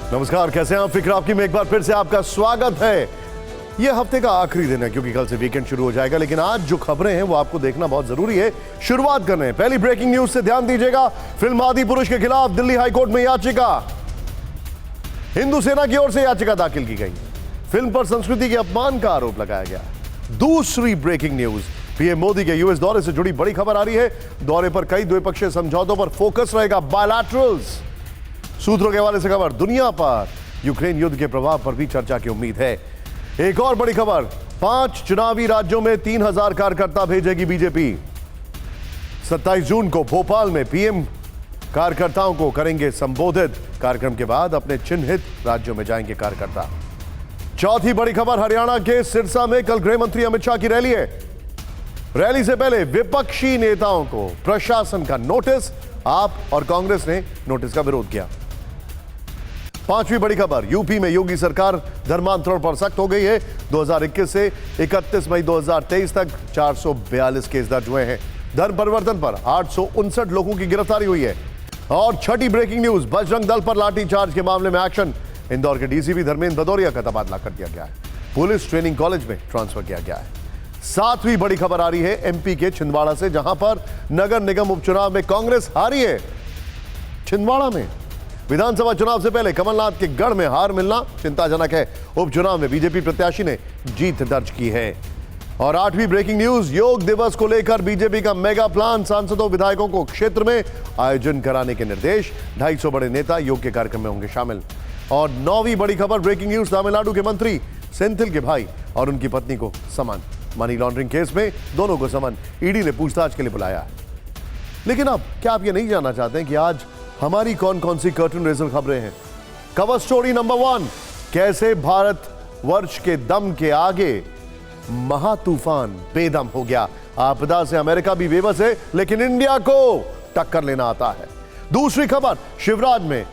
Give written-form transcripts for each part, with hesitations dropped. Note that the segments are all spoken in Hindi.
नमस्कार, कैसे हैं आप? फिक्र आपकी में एक बार फिर से आपका स्वागत है। यह हफ्ते का आखिरी दिन है क्योंकि कल से वीकेंड शुरू हो जाएगा, लेकिन आज जो खबरें हैं वो आपको देखना बहुत जरूरी है। शुरुआत करने हैं पहली ब्रेकिंग न्यूज से, ध्यान दीजिएगा। फिल्म आदिपुरुष के खिलाफ दिल्ली हाईकोर्ट में याचिका, हिंदू सेना की ओर से याचिका दाखिल की गई। फिल्म पर संस्कृति के अपमान का आरोप लगाया गया। दूसरी ब्रेकिंग न्यूज, पीएम मोदी के यूएस दौरे से जुड़ी बड़ी खबर आ रही है। दौरे पर कई द्विपक्षीय समझौतों पर फोकस रहेगा, बायलैटरल्स। सूत्रों के हवाले से खबर, दुनिया पर यूक्रेन युद्ध के प्रभाव पर भी चर्चा की उम्मीद है। एक और बड़ी खबर, 5 चुनावी राज्यों में 3000 कार्यकर्ता भेजेगी बीजेपी। 27 जून को भोपाल में पीएम कार्यकर्ताओं को करेंगे संबोधित। कार्यक्रम के बाद अपने चिन्हित राज्यों में जाएंगे कार्यकर्ता। चौथी बड़ी खबर, हरियाणा के सिरसा में कल गृह मंत्री अमित शाह की रैली है। रैली से पहले विपक्षी नेताओं को प्रशासन का नोटिस, आप और कांग्रेस ने नोटिस का विरोध किया। पांचवी बड़ी खबर, यूपी में योगी सरकार धर्मांतरण पर सख्त हो गई है। 2021 से 31 मई 2023 तक 442 केस दर्ज हुए हैं। धर्म परिवर्तन पर 859 लोगों की गिरफ्तारी हुई है। और छठी ब्रेकिंग न्यूज, बजरंग दल पर लाठीचार्ज के मामले में एक्शन। इंदौर के डीसीपी धर्मेंद्र भदौरिया का तबादला कर दिया गया है। पुलिस ट्रेनिंग कॉलेज में ट्रांसफर किया गया है। सातवीं बड़ी खबर आ रही है एमपी के छिंदवाड़ा से, जहां पर नगर निगम उपचुनाव में कांग्रेस हारी है। छिंदवाड़ा में विधानसभा चुनाव से पहले कमलनाथ के गढ़ में हार मिलना चिंताजनक है। उपचुनाव में बीजेपी प्रत्याशी ने जीत दर्ज की है। और आठवीं ब्रेकिंग न्यूज, योग दिवस को लेकर बीजेपी का मेगा प्लान। सांसदों विधायकों को क्षेत्र में आयोजन कराने के निर्देश। 250 बड़े नेता योग के कार्यक्रम में होंगे शामिल। और नौवीं बड़ी खबर, ब्रेकिंग न्यूज, तमिलनाडु के मंत्री सेंथिल के भाई और उनकी पत्नी को समन। मनी लॉन्ड्रिंग केस में दोनों को समन, ईडी ने पूछताछ के लिए बुलाया। लेकिन अब क्या आप ये नहीं जानना चाहते हैं कि आज हमारी कौन कौन सी कर्टन रेजर खबरें हैं? कवर स्टोरी नंबर 1, कैसे भारत वर्ष के दम के आगे महातूफान बेदम हो गया। आपदा से अमेरिका भी बेबस है, लेकिन इंडिया को टक्कर लेना आता है। दूसरी खबर, शिवराज में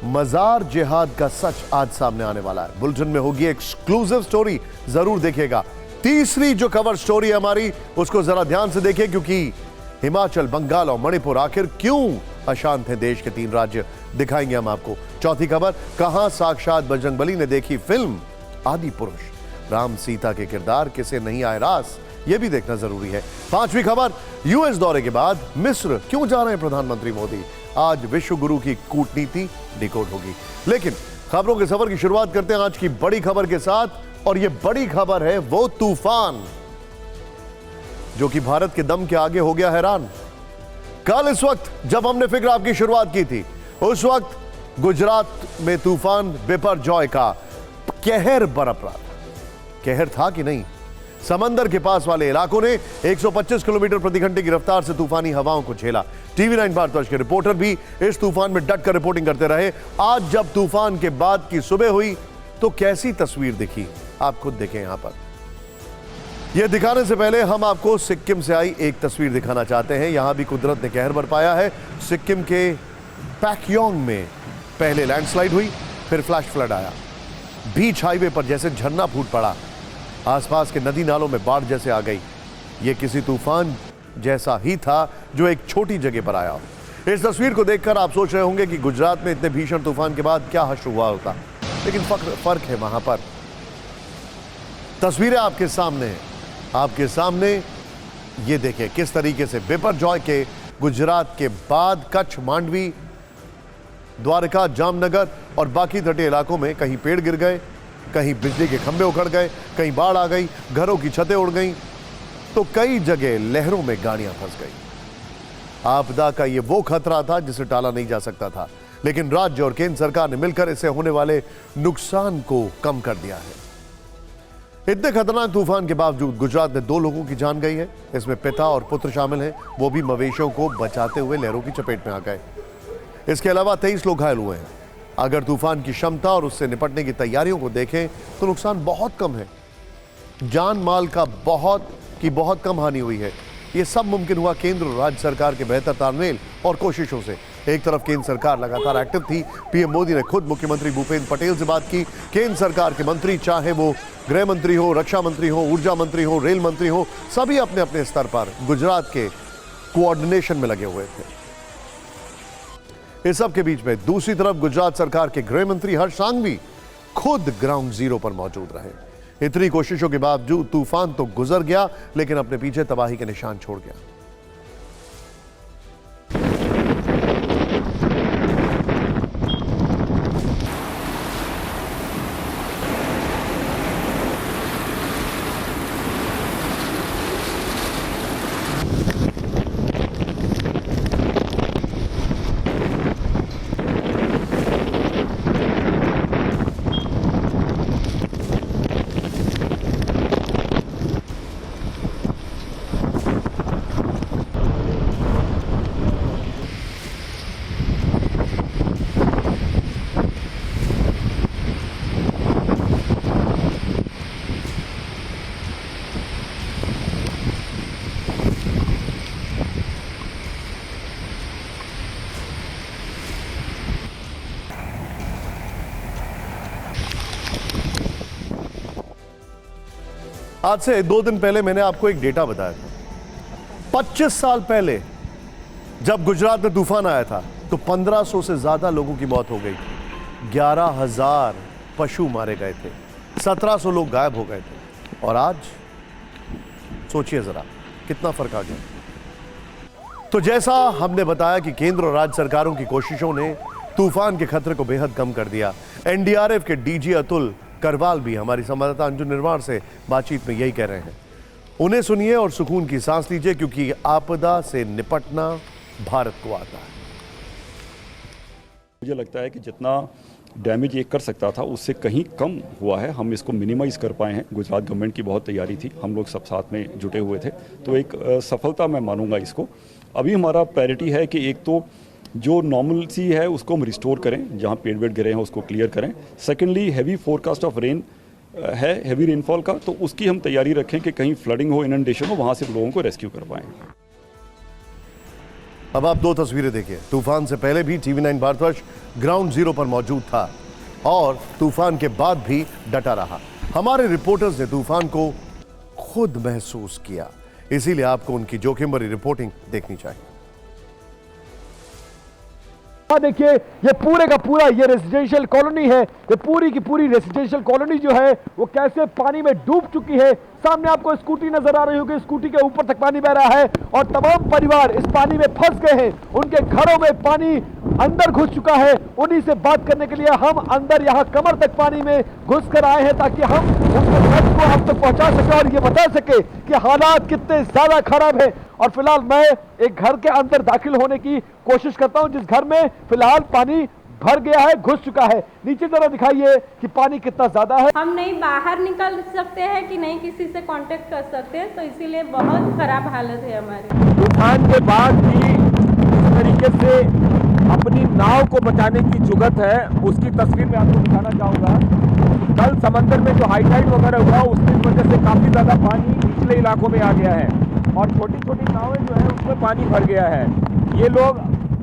मजार जिहाद का सच आज सामने आने वाला है। बुलेटिन में होगी एक्सक्लूसिव स्टोरी, जरूर देखिएगा। तीसरी जो कवर स्टोरी हमारी, उसको जरा ध्यान से देखिए, क्योंकि हिमाचल, बंगाल और मणिपुर आखिर क्यों अशांत हैं देश के 3 राज्य, दिखाएंगे हम आपको। चौथी खबर, कहां साक्षात बजरंगबली ने देखी फिल्म आदिपुरुष। राम सीता के किरदार किसे नहीं आए रास, यह भी देखना जरूरी है। पांचवी खबर, यूएस दौरे के बाद मिस्र क्यों जा रहे हैं प्रधानमंत्री मोदी। आज विश्व गुरु की कूटनीति डिकोड होगी। लेकिन खबरों के सफर की शुरुआत करते हैं आज की बड़ी खबर के साथ, और यह बड़ी खबर है वो तूफान जो कि भारत के दम के आगे हो गया हैरान। कल इस वक्त जब हमने फिक्र आपकी शुरुआत की थी, उस वक्त गुजरात में तूफान बिपरजॉय का कहर बरप रहा था। कहर था कि नहीं, समंदर के पास वाले इलाकों ने 125 किलोमीटर प्रति घंटे की रफ्तार से तूफानी हवाओं को झेला। टीवी 9 भारतवर्ष के रिपोर्टर भी इस तूफान में डटकर रिपोर्टिंग करते रहे। आज जब तूफान के बाद की सुबह हुई तो कैसी तस्वीर दिखी, आप खुद देखें। यहां पर यह दिखाने से पहले हम आपको सिक्किम से आई एक तस्वीर दिखाना चाहते हैं। यहां भी कुदरत ने कहर बरपाया है। सिक्किम के पैकयोंग में पहले लैंडस्लाइड हुई, फिर फ्लैश फ्लड आया। बीच हाईवे पर जैसे झरना फूट पड़ा, आसपास के नदी नालों में बाढ़ जैसे आ गई। यह किसी तूफान जैसा ही था जो एक छोटी जगह पर आया। इस तस्वीर को देखकर आप सोच रहे होंगे कि गुजरात में इतने भीषण तूफान के बाद क्या हश्र हुआ होता, लेकिन फर्क है वहां पर। तस्वीरें आपके सामने हैं, आपके सामने ये देखें किस तरीके से बिपरजॉय के गुजरात के बाद कच्छ, मांडवी, द्वारका, जामनगर और बाकी तटीय इलाकों में कहीं पेड़ गिर गए, कहीं बिजली के खंभे उखड़ गए, कहीं बाढ़ आ गई, घरों की छतें उड़ गईं, तो कई जगह लहरों में गाड़ियां फंस गई। आपदा का ये वो खतरा था जिसे टाला नहीं जा सकता था, लेकिन राज्य और केंद्र सरकार ने मिलकर इससे होने वाले नुकसान को कम कर दिया है। इतने खतरनाक तूफान के बावजूद गुजरात में 2 लोगों की जान गई है। इसमें पिता और पुत्र शामिल हैं, वो भी मवेशियों को बचाते हुए लहरों की चपेट में आ गए। इसके अलावा 23 लोग घायल हुए हैं। अगर तूफान की क्षमता और उससे निपटने की तैयारियों को देखें तो नुकसान बहुत कम है। जान माल का बहुत कम हानि हुई है। ये सब मुमकिन हुआ केंद्र और राज्य सरकार के बेहतर तालमेल और कोशिशों से। एक तरफ केंद्र सरकार लगातार एक्टिव थी। पीएम मोदी ने खुद मुख्यमंत्री भूपेंद्र पटेल से बात की। केंद्र सरकार के मंत्री, चाहे वो गृह मंत्री हो, रक्षा मंत्री हो, ऊर्जा मंत्री हो, रेल मंत्री हो, सभी अपने अपने स्तर पर गुजरात के कोऑर्डिनेशन में लगे हुए थे। इस सब के बीच में दूसरी तरफ गुजरात सरकार के गृह मंत्री हर्ष सांघवी खुद ग्राउंड जीरो पर मौजूद रहे। इतनी कोशिशों के बावजूद तूफान तो गुजर गया, लेकिन अपने पीछे तबाही के निशान छोड़ गया। आज से 2 दिन पहले मैंने आपको एक डेटा बताया था। 25 साल पहले जब गुजरात में तूफान आया था तो 1500 से ज्यादा लोगों की मौत हो गई थी, 11,000 पशु मारे गए थे, 1700 लोग गायब हो गए थे। और आज सोचिए जरा कितना फर्क आ गया। तो जैसा हमने बताया कि केंद्र और राज्य सरकारों की कोशिशों ने तूफान के खतरे को बेहद कम कर दिया। एनडीआरएफ के डीजी अतुल करवाल भी हमारी संवाददाता अंजू निर्वाण से बातचीत में यही कह रहे हैं। उन्हें सुनिए और सुकून की सांस लीजिए, क्योंकि आपदा से निपटना भारत को आता है। मुझे लगता है कि जितना डैमेज ये कर सकता था उससे कहीं कम हुआ है। हम इसको मिनिमाइज कर पाए हैं। गुजरात गवर्नमेंट की बहुत तैयारी थी, हम लोग सब साथ में जुटे हुए थे, तो एक सफलता मैं मानूंगा इसको। अभी हमारा प्रायोरिटी है कि एक तो जो नॉर्मलसी है उसको हम रिस्टोर करें, जहाँ पेड़ वेड़ गिरे हैं उसको क्लियर करें। Secondly heavy forecast of rain है, हैवी रेनफॉल का, तो उसकी हम तैयारी रखें कि कहीं फ्लडिंग हो, इनंडेशन हो, वहाँ से लोगों को रेस्क्यू कर पाएँ। अब आप 2 तस्वीरें देखिए। तूफान से पहले भी TV9 भारतवर्ष ग्राउंड जीरो पर मौजूद था और तूफान के बाद भी डटा रहा। हमारे रिपोर्टर्स ने तूफान को खुद महसूस किया, इसीलिए आपको उनकी जोखिम भरी रिपोर्टिंग देखनी चाहिए। देखिए ये पूरे का पूरा ये रेजिडेंशियल कॉलोनी है। ये पूरी की पूरी रेजिडेंशियल कॉलोनी जो है वो कैसे पानी में डूब चुकी है। सामने आपको स्कूटी नजर आ रही होगी, स्कूटी के ऊपर तक पानी बह रहा है और तमाम परिवार इस पानी में फंस गए हैं। उनके घरों में पानी अंदर घुस चुका है। उन्हीं से बात करने के लिए हम अंदर यहाँ कमर तक पानी में घुस कर आए हैं, ताकि हम उनके दर्द को आप तक पहुंचा सके और ये बता सके कि हालात कितने ज्यादा खराब है। और फिलहाल मैं एक घर के अंदर दाखिल होने की कोशिश करता हूं, जिस घर में फिलहाल पानी भर गया है, घुस चुका है। नीचे जरा दिखाइए कि पानी कितना ज्यादा है। हम नहीं बाहर निकल सकते हैं कि नहीं किसी से कांटेक्ट कर सकते हैं, तो इसीलिए बहुत खराब हालत है हमारी। तूफान के बाद भी इस तरीके से अपनी नाव को बचाने की जुगत है, उसकी तस्वीर मैं आपको दिखाना चाहूंगा। कल समंदर में जो हाई टाइड वगैरह हुआ उसकी वजह से काफी ज्यादा पानी निचले इलाकों में आ गया है और छोटी छोटी नावें जो है उसमें पानी भर गया है। ये लोग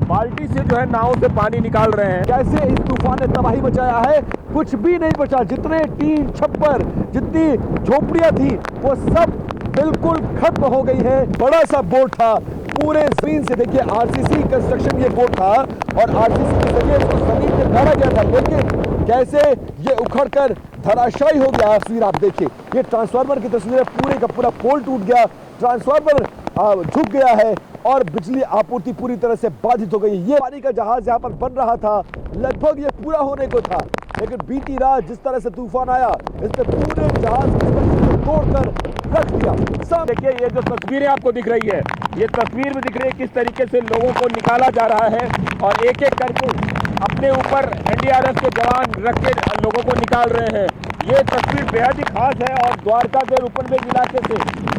बाल्टी से जो है नाव से पानी निकाल रहे हैं। कैसे इस तूफान ने तबाही मचाया है, कुछ भी नहीं बचा। जितने टीन छप्पर, जितनी झोपड़ियां थी वो सब बिल्कुल खत्म हो गई है। बड़ा सा बोर्ड था पूरे जमीन से, देखिए आरसीसी कंस्ट्रक्शन ये बोर्ड था और आरसीसी के जरिए इसको जमीन में गाड़ा गया था, लेकिन कैसे ये उखड़कर धराशायी हो गया। तस्वीर आप देखिए, ये ट्रांसफार्मर की तस्वीर है। पूरे का पूरा पोल टूट गया, ट्रांसफार्मर झुक गया है और बिजली आपूर्ति पूरी तरह से बाधित हो गई। ये पानी का जहाज यहाँ पर बन रहा था, लगभग ये पूरा होने को था, लेकिन बीती रात जिस तरह से तूफान आया इसने पूरे जहाज को तोड़कर रख दिया। सब देखिए, ये जो तस्वीरें आपको दिख रही है, ये तस्वीर में दिख रही है किस तरीके से लोगों को निकाला जा रहा है और एक एक करके अपने ऊपर एनडीआरएफ के जवान रख के लोगों को निकाल रहे हैं। ये तस्वीर बेहद ही खास है और द्वारका के रूपनबेग इलाके से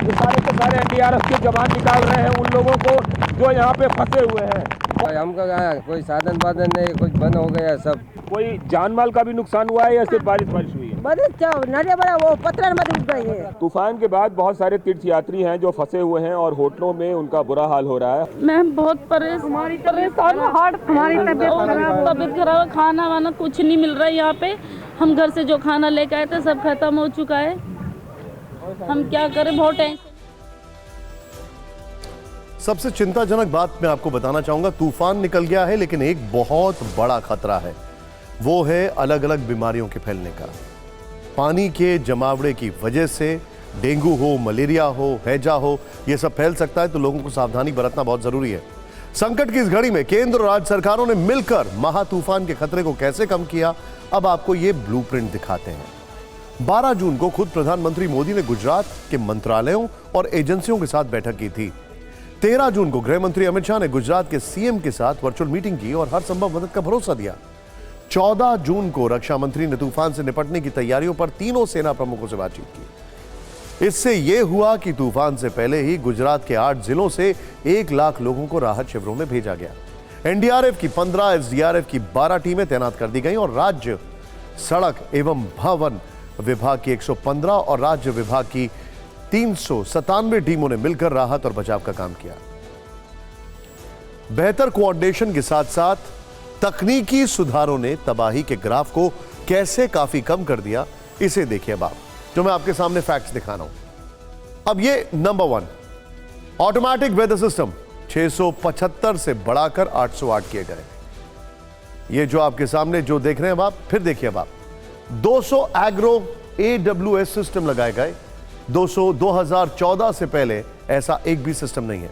ये सारे के सारे एनडीआरएफ के जवान निकाल रहे हैं उन लोगों को जो यहाँ पे फंसे हुए हैं। हमका कोई साधन वाधन नहीं, कुछ बंद हो गया सब। कोई जान माल का भी नुकसान हुआ है या सिर्फ बारिश हुई है? बड़ा वो पत्थर मत उठ गई है। तूफान के बाद बहुत सारे तीर्थयात्री हैं जो फंसे हुए हैं और होटलों में उनका बुरा हाल हो रहा है। मैं बहुत परेशान हूँ, हमारी तबीयत खराब है, खाना वाना कुछ नहीं मिल रहा है यहाँ पे। हम घर से जो खाना लेके आए थे सब खत्म हो चुका है, हम क्या करें, बहुत टेंशन। सबसे चिंताजनक बात मैं आपको बताना चाहूंगा, तूफान निकल गया है लेकिन एक बहुत बड़ा खतरा है, वो है अलग अलग बीमारियों के फैलने का। पानी के जमावड़े की वजह से डेंगू हो, मलेरिया हो, हैजा हो, यह सब फैल सकता है, तो लोगों को सावधानी बरतना बहुत जरूरी है। संकट की इस घड़ी में केंद्र और राज्य सरकारों ने मिलकर महा तूफान के खतरे को कैसे कम किया, अब आपको ये ब्लूप्रिंट दिखाते हैं। 12 जून को खुद प्रधानमंत्री मोदी ने गुजरात के मंत्रालयों और एजेंसियों के साथ बैठक की थी। 13 जून को गृह मंत्री अमित शाह ने गुजरात के सीएम के साथ वर्चुअल मीटिंग की और हर संभव मदद का भरोसा दिया। 14 जून को रक्षा मंत्री ने तूफान से निपटने की तैयारियों पर तीनों सेना प्रमुखों से बातचीत की। इससे यह हुआ कि तूफान से पहले ही गुजरात के 8 जिलों से 1 लाख लोगों को राहत शिविरों में भेजा गया। एनडीआरएफ की 15, एसडीआरएफ की 12 टीमें तैनात कर दी गई और राज्य सड़क एवं भवन विभाग की 115 और राज्य विभाग की 397 टीमों ने मिलकर राहत और बचाव का काम किया। बेहतर कोऑर्डिनेशन के साथ साथ तकनीकी सुधारों ने तबाही के ग्राफ को कैसे काफी कम कर दिया, इसे देखिए अब आप, जो मैं आपके सामने फैक्ट्स दिखा रहा हूं। अब ये नंबर 1 ऑटोमेटिक वेदर सिस्टम 675 से बढ़ाकर 808 किए गए। ये जो आपके सामने जो देख रहे हैं अब आप, फिर देखिए अब आप, 200 एग्रो AWS सिस्टम लगाए गए। 2014 से पहले ऐसा एक भी सिस्टम नहीं है।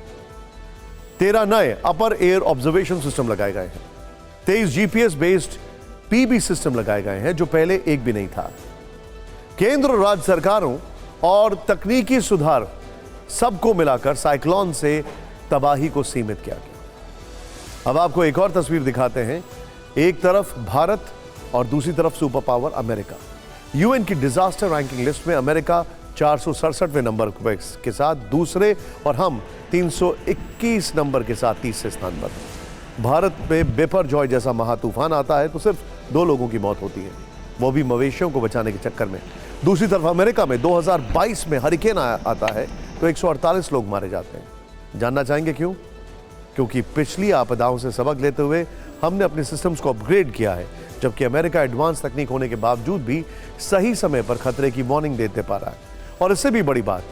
13 नए अपर एयर ऑब्जर्वेशन सिस्टम लगाए गए हैं। 23 जीपीएस बेस्ड PB सिस्टम लगाए गए हैं, जो पहले एक भी नहीं था। केंद्र और राज्य सरकारों और तकनीकी सुधार सबको मिलाकर साइक्लोन से तबाही को सीमित किया गया। अब आपको एक और तस्वीर दिखाते हैं। एक तरफ भारत और दूसरी तरफ सुपर पावर अमेरिका। यूएन की डिजास्टर रैंकिंग लिस्ट में अमेरिका 467वें नंबर के साथ दूसरे और हम 321 नंबर के साथ तीसरे स्थान पर हैं। भारत में बिपरजॉय जैसा महातूफान आता है तो सिर्फ 2 लोगों की मौत होती है, वो भी मवेशियों को बचाने के चक्कर में। दूसरी तरफ अमेरिका में 2022 में हरिकेन आता है तो 148 लोग मारे जाते हैं। जानना चाहेंगे क्यों? क्योंकि पिछली आपदाओं से सबक लेते हुए हमने अपने सिस्टम्स को अपग्रेड किया है, जबकि अमेरिका एडवांस तकनीक होने के बावजूद भी सही समय पर खतरे की वार्निंग देते पा रहा है। और इससे भी बड़ी बात,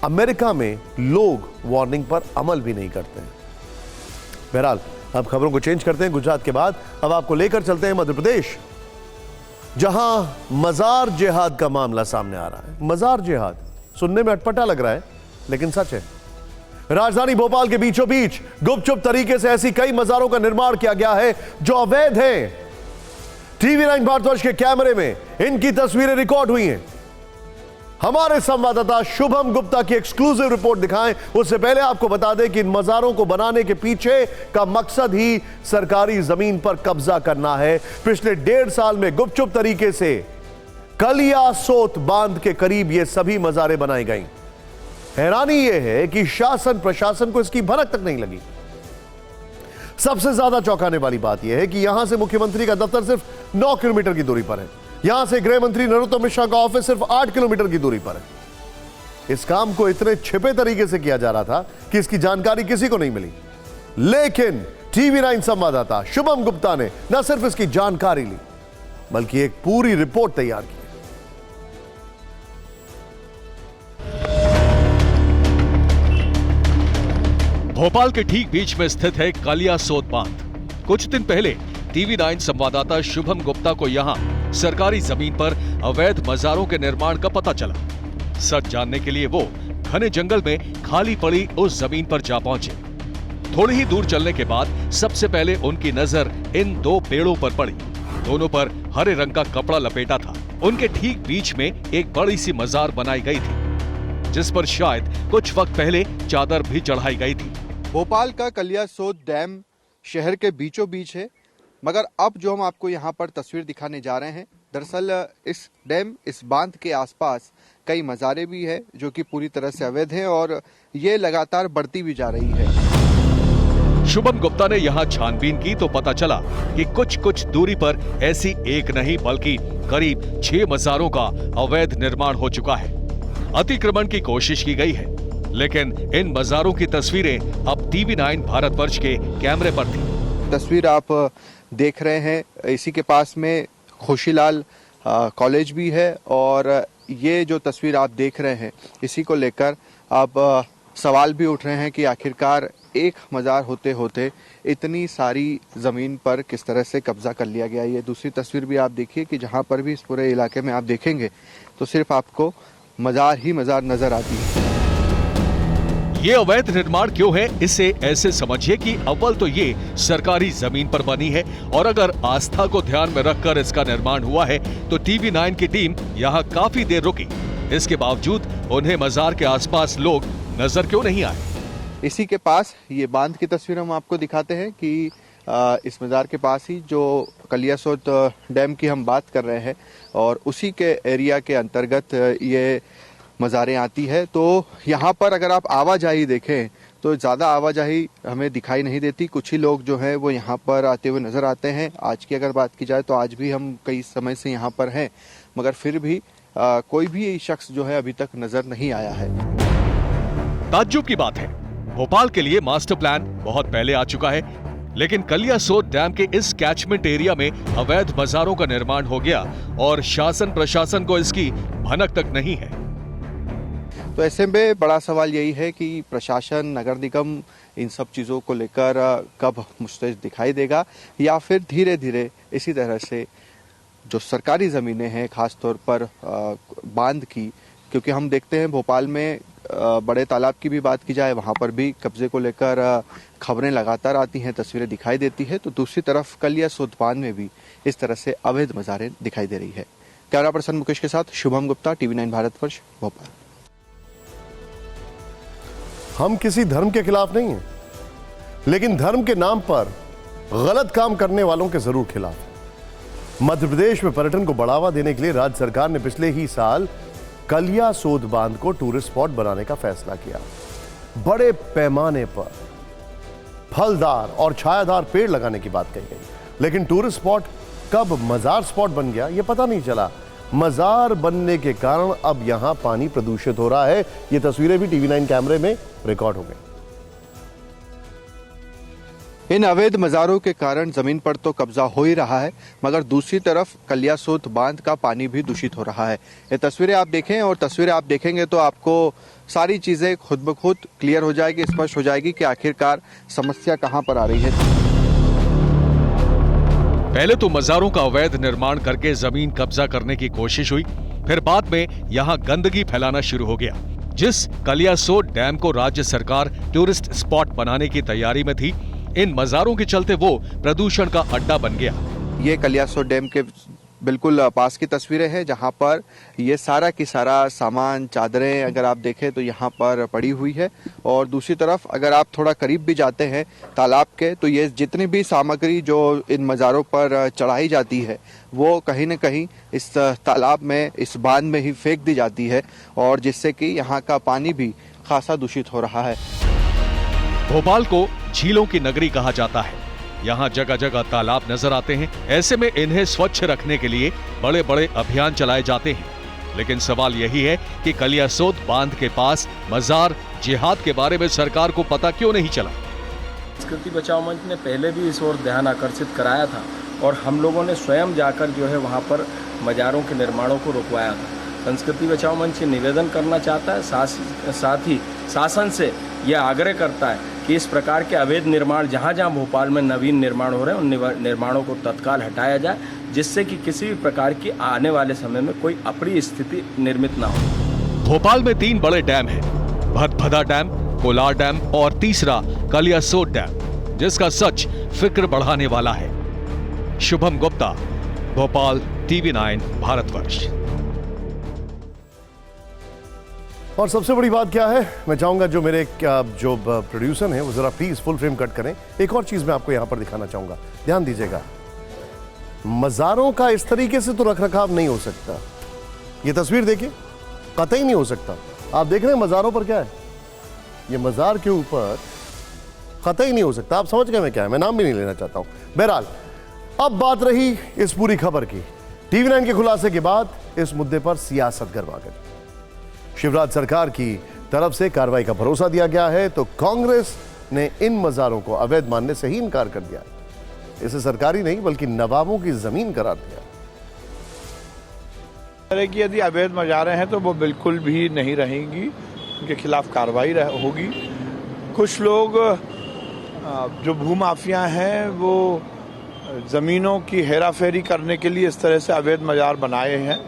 अमेरिका में लोग वार्निंग पर अमल भी नहीं करते हैं। बहरहाल अब खबरों को चेंज करते हैं। गुजरात के बाद अब आपको लेकर चलते हैं मध्य प्रदेश, जहां मजार जिहाद का मामला सामने आ रहा है। मजार जिहाद सुनने में अटपटा लग रहा है, लेकिन सच है। राजधानी भोपाल के बीचों बीच गुपचुप तरीके से ऐसी कई मजारों का निर्माण किया गया है जो अवैध हैं। TV9 भारतवर्ष के कैमरे में इनकी तस्वीरें रिकॉर्ड हुई हैं। हमारे संवाददाता शुभम गुप्ता की एक्सक्लूसिव रिपोर्ट दिखाएं। उससे पहले आपको बता दें कि इन मजारों को बनाने के पीछे का मकसद ही सरकारी जमीन पर कब्जा करना है। पिछले 1.5 साल में गुपचुप तरीके से कलियासोत बांध के करीब ये सभी मजारें बनाई गई। हैरानी यह है कि शासन प्रशासन को इसकी भनक तक नहीं लगी। सबसे ज्यादा चौंकाने वाली बात यह है कि यहां से मुख्यमंत्री का दफ्तर सिर्फ 9 किलोमीटर की दूरी पर है। यहां से गृह मंत्री नरोत्तम मिश्रा का ऑफिस सिर्फ 8 किलोमीटर की दूरी पर है। इस काम को इतने छिपे तरीके से किया जा रहा था कि इसकी जानकारी किसी को नहीं मिली, लेकिन TV9 संवाददाता शुभम गुप्ता ने न सिर्फ इसकी जानकारी ली, बल्कि एक पूरी रिपोर्ट तैयार की। भोपाल के ठीक बीच में स्थित है कालियासोत बांध। कुछ दिन पहले TV9 संवाददाता शुभम गुप्ता को यहां सरकारी जमीन पर अवैध मजारों के निर्माण का पता चला। सच जानने के लिए वो घने जंगल में खाली पड़ी उस जमीन पर जा पहुंचे। थोड़ी ही दूर चलने के बाद सबसे पहले उनकी नजर इन 2 पेड़ों पर पड़ी। दोनों पर हरे रंग का कपड़ा लपेटा था। उनके ठीक बीच में एक बड़ी सी मजार बनाई गई थी, जिस पर शायद कुछ वक्त पहले चादर भी चढ़ाई गई थी। भोपाल का कलियासोत डैम शहर के बीचों बीच है, मगर अब जो हम आपको यहाँ पर तस्वीर दिखाने जा रहे हैं, दरअसल इस डैम, इस बांध के आसपास कई मज़ारें भी है जो कि पूरी तरह से अवैध है और ये लगातार बढ़ती भी जा रही है। शुभम गुप्ता ने यहाँ छानबीन की तो पता चला कि कुछ दूरी पर ऐसी एक नहीं बल्कि करीब 6 मज़ारों का अवैध निर्माण हो चुका है। अतिक्रमण की कोशिश की गई है, लेकिन इन मज़ारों की तस्वीरें अब TV9 भारतवर्ष के कैमरे पर थी। तस्वीर आप देख रहे हैं, इसी के पास में खुशीलाल कॉलेज भी है और ये जो तस्वीर आप देख रहे हैं, इसी को लेकर अब सवाल भी उठ रहे हैं कि आखिरकार एक मज़ार होते होते इतनी सारी ज़मीन पर किस तरह से कब्जा कर लिया गया। ये दूसरी तस्वीर भी आप देखिए कि जहाँ पर भी इस पूरे इलाके में आप देखेंगे तो सिर्फ आपको मज़ार ही मज़ार नज़र आती है। ये अवैध निर्माण क्यों है, इसे ऐसे समझिए कि अव्वल तो ये सरकारी जमीन पर बनी है और अगर आस्था को ध्यान में रखकर इसका निर्माण हुआ है तो टीवी 9 की टीम यहाँ काफी देर रुकी। इसके बावजूद उन्हें मजार के आसपास लोग नजर क्यों नहीं आए। इसी के पास ये बांध की तस्वीर हम आपको दिखाते हैं कि इस मज़ार के पास ही जो कलियासोत डैम की हम बात कर रहे हैं और उसी के एरिया के अंतर्गत ये मज़ारें आती है। तो यहाँ पर अगर आप आवाजाही देखें तो ज़्यादा आवाजाही हमें दिखाई नहीं देती। कुछ ही लोग जो हैं वो यहाँ पर आते हुए नज़र आते हैं। आज की अगर बात की जाए तो आज भी हम कई समय से यहाँ पर हैं, मगर फिर भी कोई भी शख्स जो है अभी तक नज़र नहीं आया है। ताज्जुब की बात है, भोपाल के लिए मास्टर प्लान बहुत पहले आ चुका है, लेकिन कलियासोत डैम के इस कैचमेंट एरिया में अवैध मज़ारों का निर्माण हो गया और शासन प्रशासन को इसकी भनक तक नहीं है। तो ऐसे में बड़ा सवाल यही है कि प्रशासन, नगर निगम इन सब चीज़ों को लेकर कब मुस्तैद दिखाई देगा या फिर धीरे धीरे इसी तरह से जो सरकारी ज़मीनें हैं, खास तौर पर बांध की, क्योंकि हम देखते हैं भोपाल में बड़े तालाब की भी बात की जाए वहाँ पर भी कब्जे को लेकर खबरें लगातार आती हैं, तस्वीरें दिखाई देती है। तो दूसरी तरफ कलियासोत बांध में भी इस तरह से अवैध मज़ारें दिखाई दे रही है। कैमरा पर्सन मुकेश के साथ शुभम गुप्ता, टीवी 9 भारतवर्ष, भोपाल। हम किसी धर्म के खिलाफ नहीं हैं, लेकिन धर्म के नाम पर गलत काम करने वालों के जरूर खिलाफ हैं। मध्य प्रदेश में पर्यटन को बढ़ावा देने के लिए राज्य सरकार ने पिछले ही साल कलियासोत बांध को टूरिस्ट स्पॉट बनाने का फैसला किया। बड़े पैमाने पर फलदार और छायादार पेड़ लगाने की बात कही गई, लेकिन टूरिस्ट स्पॉट कब मजार स्पॉट बन गया ये पता नहीं चला। मजार बनने के कारण अब यहां पानी प्रदूषित हो रहा है। ये तस्वीरें भी टीवी 9 कैमरे में रिकॉर्ड हो गई। इन अवैध मज़ारों के कारण जमीन पर तो कब्जा हो ही रहा है, मगर दूसरी तरफ कलियासोत बांध का पानी भी दूषित हो रहा है। ये तस्वीरें आप देखें और तस्वीरें आप देखेंगे तो आपको सारी चीजें खुद ब खुद क्लियर हो जाएगी, स्पष्ट हो जाएगी कि आखिरकार समस्या कहां पर आ रही है। पहले तो मज़ारों का अवैध निर्माण करके जमीन कब्जा करने की कोशिश हुई, फिर बाद में यहां गंदगी फैलाना शुरू हो गया। जिस कलियासोत डैम को राज्य सरकार टूरिस्ट स्पॉट बनाने की तैयारी में थी, इन मज़ारों के चलते वो प्रदूषण का अड्डा बन गया। ये कलियासोत डैम के बिल्कुल पास की तस्वीरें हैं, जहां पर ये सारा की सारा सामान, चादरें अगर आप देखें तो यहाँ पर पड़ी हुई है। और दूसरी तरफ अगर आप थोड़ा करीब भी जाते हैं तालाब के तो ये जितनी भी सामग्री जो इन मज़ारों पर चढ़ाई जाती है वो कहीं न कहीं इस तालाब में, इस बांध में ही फेंक दी जाती है, और जिससे कि यहाँ का पानी भी खासा दूषित हो रहा है। भोपाल को झीलों की नगरी कहा जाता है। यहाँ जगह जगह तालाब नजर आते हैं। ऐसे में इन्हें स्वच्छ रखने के लिए बड़े बड़े अभियान चलाए जाते हैं, लेकिन सवाल यही है कि कलियासोत बांध के पास मजार जिहाद के बारे में सरकार को पता क्यों नहीं चला। संस्कृति बचाओ मंच ने पहले भी इस ओर ध्यान आकर्षित कराया था और हम लोगों ने स्वयं जाकर जो है वहाँ पर मजारों के निर्माणों को रुकवाया था। संस्कृति बचाओ मंच से निवेदन करना चाहता है, साथ ही शासन से यह आग्रह करता है कि इस प्रकार के अवैध निर्माण जहाँ जहाँ भोपाल में नवीन निर्माण हो रहे हैं उन निर्माणों को तत्काल हटाया जाए, जिससे कि किसी भी प्रकार की आने वाले समय में कोई अप्रिय स्थिति निर्मित ना हो। भोपाल में 3 बड़े डैम हैं, भदभदा डैम, कोलार डैम और तीसरा कलियासोत डैम, जिसका सच फिक्र बढ़ाने वाला है। शुभम गुप्ता, भोपाल, टीवी 9 भारतवर्ष। और सबसे बड़ी बात क्या है, मैं चाहूंगा जो मेरे जो प्रोड्यूसर हैं वो जरा प्लीज फुल फ्रेम कट करें। एक और चीज मैं आपको यहां पर दिखाना चाहूंगा, ध्यान दीजिएगा। मज़ारों का इस तरीके से तो रखरखाव नहीं हो सकता। ये तस्वीर देखिए, कतई नहीं हो सकता। आप देख रहे हैं मज़ारों पर क्या है, ये मज़ार के ऊपर कतई नहीं हो सकता। आप समझ गए मैं क्या है, मैं नाम भी नहीं लेना चाहता हूं। बहरहाल अब बात रही इस पूरी खबर की। टीवी 9 के खुलासे के बाद इस मुद्दे पर सियासत गरमा गई। शिवराज सरकार की तरफ से कार्रवाई का भरोसा दिया गया है, तो कांग्रेस ने इन मज़ारों को अवैध मानने से ही इनकार कर दिया। इसे सरकारी नहीं बल्कि नवाबों की जमीन करार दिया। कि यदि अवैध मज़ारें हैं तो वो बिल्कुल भी नहीं रहेंगी। उनके खिलाफ कार्रवाई होगी। कुछ लोग जो भूमाफिया हैं वो ज़मीनों की हेराफेरी करने के लिए इस तरह से अवैध मजार बनाए हैं।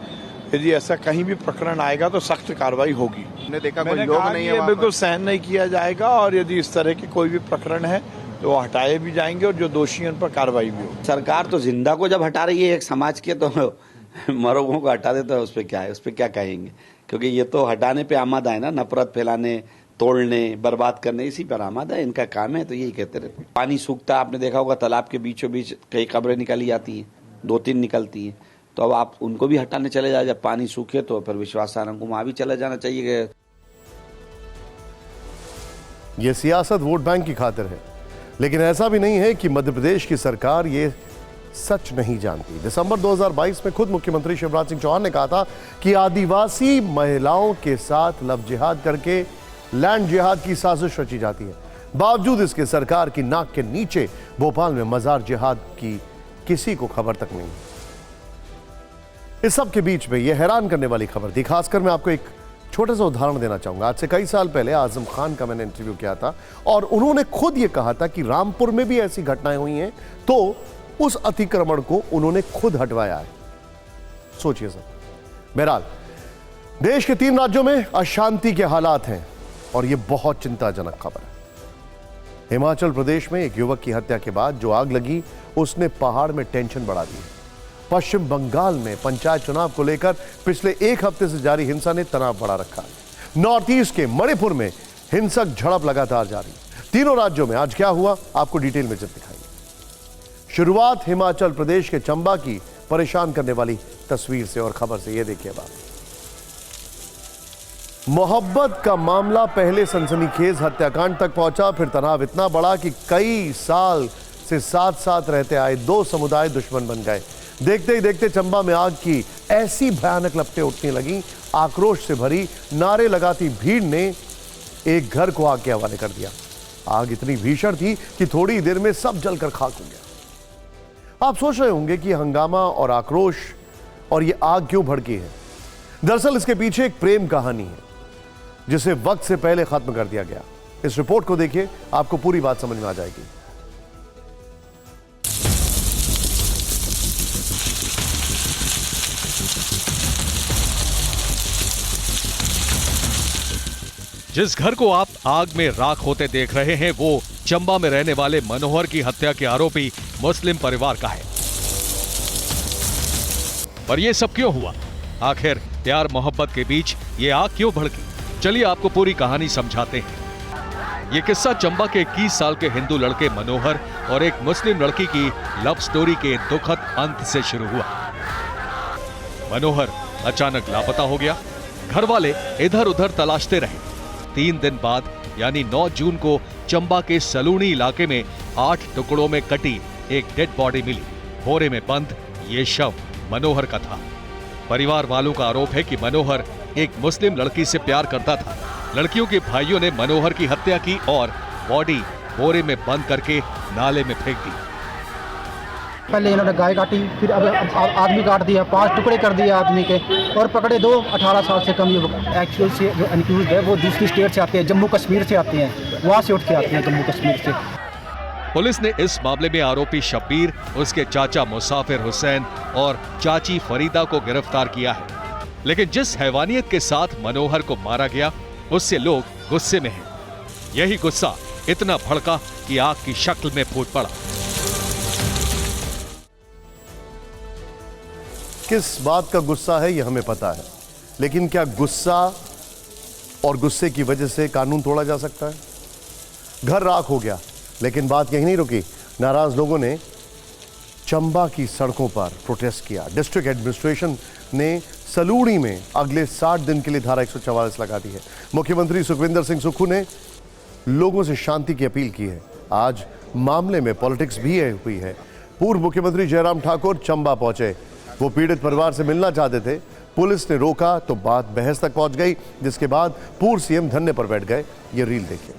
यदि ऐसा कहीं भी प्रकरण आएगा तो सख्त कार्रवाई होगी। हमने देखा कोई मैंने लोग कहा नहीं कि है ये वहाँ बिल्कुल पर। सहन नहीं किया जाएगा और यदि इस तरह के कोई भी प्रकरण है तो वो हटाए भी जाएंगे और जो दोषी हैं उन पर कार्रवाई भी होगी। सरकार तो जिंदा को जब हटा रही है एक समाज के, तो मरोगों को हटा देता है, उस पर क्या है, उस पर क्या कहेंगे? क्योंकि ये तो हटाने पे आमादा है ना, नफरत फैलाने, तोड़ने, बर्बाद करने, इसी पर आमादा है, इनका काम है, तो यही कहते रहते हैं। पानी सूखता, आपने देखा होगा तालाब के बीचों बीच कई कब्रें निकाली जाती हैं, 2-3 निकलती हैं, तो अब आप उनको भी हटाने चले जाए। जब पानी सूखे तो फिर विश्वासारंग को वहां भी चले जाना चाहिए। ये सियासत वोट बैंक की खातिर है, लेकिन ऐसा भी नहीं है कि मध्य प्रदेश की सरकार ये सच नहीं जानती। दिसंबर 2022 में खुद मुख्यमंत्री शिवराज सिंह चौहान ने कहा था कि आदिवासी महिलाओं के साथ लव जिहाद करके लैंड जिहाद की साजिश रची जाती है। बावजूद इसके सरकार की नाक के नीचे भोपाल में मजार जिहाद की किसी को खबर तक नहीं। इस सब के बीच में यह हैरान करने वाली खबर थी। खासकर मैं आपको एक छोटा सा उदाहरण देना चाहूंगा। आज से कई साल पहले आजम खान का मैंने इंटरव्यू किया था और उन्होंने खुद यह कहा था कि रामपुर में भी ऐसी घटनाएं हुई हैं, तो उस अतिक्रमण को उन्होंने खुद हटवाया है। सोचिए सर। बहरहाल देश के 3 राज्यों में अशांति के हालात हैं और यह बहुत चिंताजनक खबर है। हिमाचल प्रदेश में एक युवक की हत्या के बाद जो आग लगी उसने पहाड़ में टेंशन बढ़ा दी। पश्चिम बंगाल में पंचायत चुनाव को लेकर पिछले 1 हफ्ते से जारी हिंसा ने तनाव बढ़ा रखा है। नॉर्थ ईस्ट के मणिपुर में हिंसक झड़प लगातार जारी। तीनों राज्यों में आज क्या हुआ आपको डिटेल में दिखाएंगे। शुरुआत हिमाचल प्रदेश के चंबा की परेशान करने वाली तस्वीर से और खबर से। यह देखिए बात। मोहब्बत का मामला पहले सनसनीखेज हत्याकांड तक पहुंचा, फिर तनाव इतना बढ़ा कि कई साल से साथ साथ रहते आए 2 समुदाय दुश्मन बन गए। देखते ही देखते चंबा में आग की ऐसी भयानक लपटें उठने लगी, आक्रोश से भरी नारे लगाती भीड़ ने एक घर को आग के हवाले कर दिया। आग इतनी भीषण थी कि थोड़ी देर में सब जलकर खाक हो गया। आप सोच रहे होंगे कि हंगामा और आक्रोश और ये आग क्यों भड़की है। दरअसल इसके पीछे एक प्रेम कहानी है जिसे वक्त से पहले खत्म कर दिया गया। इस रिपोर्ट को देखिए, आपको पूरी बात समझ में आ जाएगी। जिस घर को आप आग में राख होते देख रहे हैं वो चंबा में रहने वाले मनोहर की हत्या के आरोपी मुस्लिम परिवार का है। पर यह सब क्यों हुआ? आखिर प्यार मोहब्बत के बीच ये आग क्यों भड़की? चलिए आपको पूरी कहानी समझाते हैं। ये किस्सा चंबा के 21 साल के हिंदू लड़के मनोहर और एक मुस्लिम लड़की की लव स्टोरी के दुखद अंत से शुरू हुआ। मनोहर अचानक लापता हो गया। घर वाले इधर उधर तलाशते रहे। 3 दिन बाद यानी 9 जून को चंबा के सलूनी इलाके में 8 टुकड़ों में कटी एक डेड बॉडी मिली। बोरे में बंद ये शव मनोहर का था। परिवार वालों का आरोप है कि मनोहर एक मुस्लिम लड़की से प्यार करता था। लड़कियों के भाइयों ने मनोहर की हत्या की और बॉडी बोरे में बंद करके नाले में फेंक दी। पहले इन्होंने गाय काटी, फिर अब आदमी काट दिया, 5 टुकड़े कर दिए आदमी के और पकड़े 2 18 साल से कम युवक। एक्चुअल से जो अनक्यूज है वो दूसरी स्टेट से आते हैं, जम्मू कश्मीर से आते हैं, वहाँ से उठ के आते हैं जम्मू कश्मीर से। पुलिस ने इस मामले में आरोपी शब्बीर, उसके चाचा मुसाफिर हुसैन और चाची फरीदा को गिरफ्तार किया है। लेकिन जिस हैवानियत के साथ मनोहर को मारा गया उससे लोग गुस्से में हैं। यही गुस्सा इतना भड़का कि आग की शक्ल में फूट पड़ा। किस बात का गुस्सा है यह हमें पता है, लेकिन क्या गुस्सा और गुस्से की वजह से कानून तोड़ा जा सकता है? घर राख हो गया, लेकिन बात यही नहीं रुकी। नाराज लोगों ने चंबा की सड़कों पर प्रोटेस्ट किया। डिस्ट्रिक्ट एडमिनिस्ट्रेशन ने सलूड़ी में अगले 60 दिन के लिए धारा 144 लगा दी है। मुख्यमंत्री सुखविंदर सिंह सुक्खू ने लोगों से शांति की अपील की है। आज मामले में पॉलिटिक्स भी हुई है। पूर्व मुख्यमंत्री जयराम ठाकुर चंबा पहुंचे। वो पीड़ित परिवार से मिलना चाहते थे। पुलिस ने रोका तो बात बहस तक पहुंच गई, जिसके बाद पूर्व सीएम धरने पर बैठ गए। ये रील देखिए।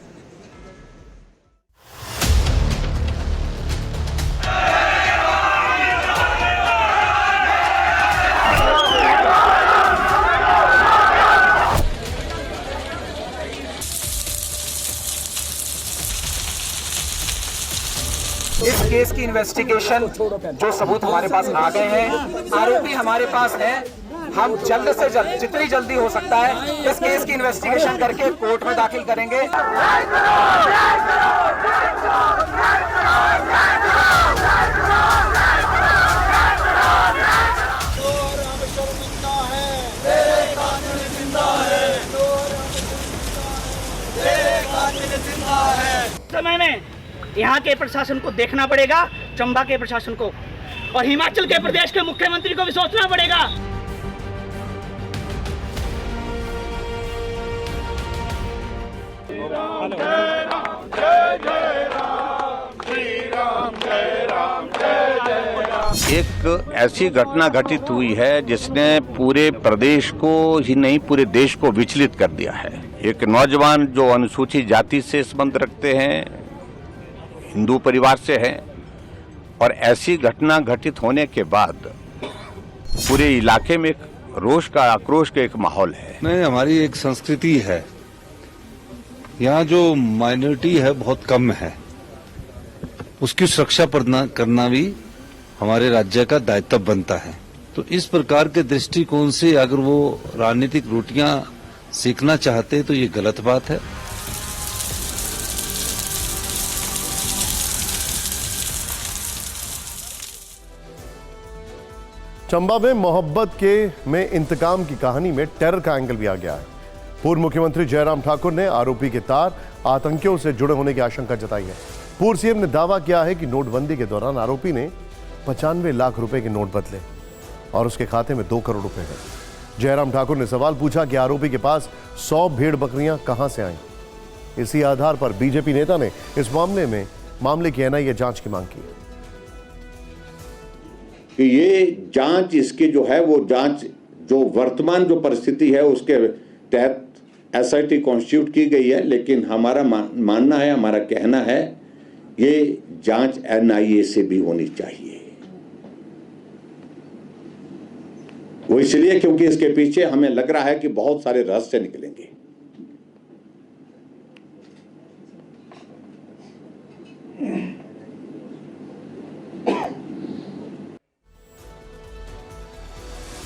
इस केस की इन्वेस्टिगेशन जो सबूत हमारे पास आ गए हैं, आरोपी हमारे पास है, हम जल्द से जल्द जितनी जल्दी हो सकता है इस केस की इन्वेस्टिगेशन करके कोर्ट में दाखिल करेंगे। समय में यहाँ के प्रशासन को देखना पड़ेगा, चंबा के प्रशासन को, और हिमाचल के प्रदेश के मुख्यमंत्री को भी सोचना पड़ेगा। एक ऐसी घटना घटित हुई है जिसने पूरे प्रदेश को ही नहीं पूरे देश को विचलित कर दिया है। एक नौजवान जो अनुसूचित जाति से संबंध रखते हैं, हिंदू परिवार से हैं, और ऐसी घटना घटित होने के बाद पूरे इलाके में एक रोष का, आक्रोश का एक माहौल है। नहीं, हमारी एक संस्कृति है, यहाँ जो माइनॉरिटी है बहुत कम है, उसकी सुरक्षा करना भी हमारे राज्य का दायित्व बनता है। तो इस प्रकार के दृष्टिकोण से अगर वो राजनीतिक रोटियां सीखना चाहते तो ये गलत बात है। चंबा में मोहब्बत में इंतकाम की कहानी में टेरर का एंगल भी आ गया है। पूर्व मुख्यमंत्री जयराम ठाकुर ने आरोपी के तार आतंकियों से जुड़े होने की आशंका जताई है। पूर्व सीएम ने दावा किया है कि नोटबंदी के दौरान आरोपी ने 95 लाख रुपए के नोट बदले और उसके खाते में 2 करोड़ रुपए गए। जयराम ठाकुर ने सवाल पूछा कि आरोपी के पास 100 भेड़ बकरियां कहां से आईं। इसी आधार पर बीजेपी नेता ने इस मामले की एनआईए जांच की मांग की है। कि ये जांच, इसकी जो है वो जांच जो वर्तमान जो परिस्थिति है उसके तहत एसआईटी कॉन्स्टिट्यूट की गई है, लेकिन हमारा मानना है, हमारा कहना है ये जांच एनआईए से भी होनी चाहिए। वो इसलिए क्योंकि इसके पीछे हमें लग रहा है कि बहुत सारे रहस्य निकलेंगे।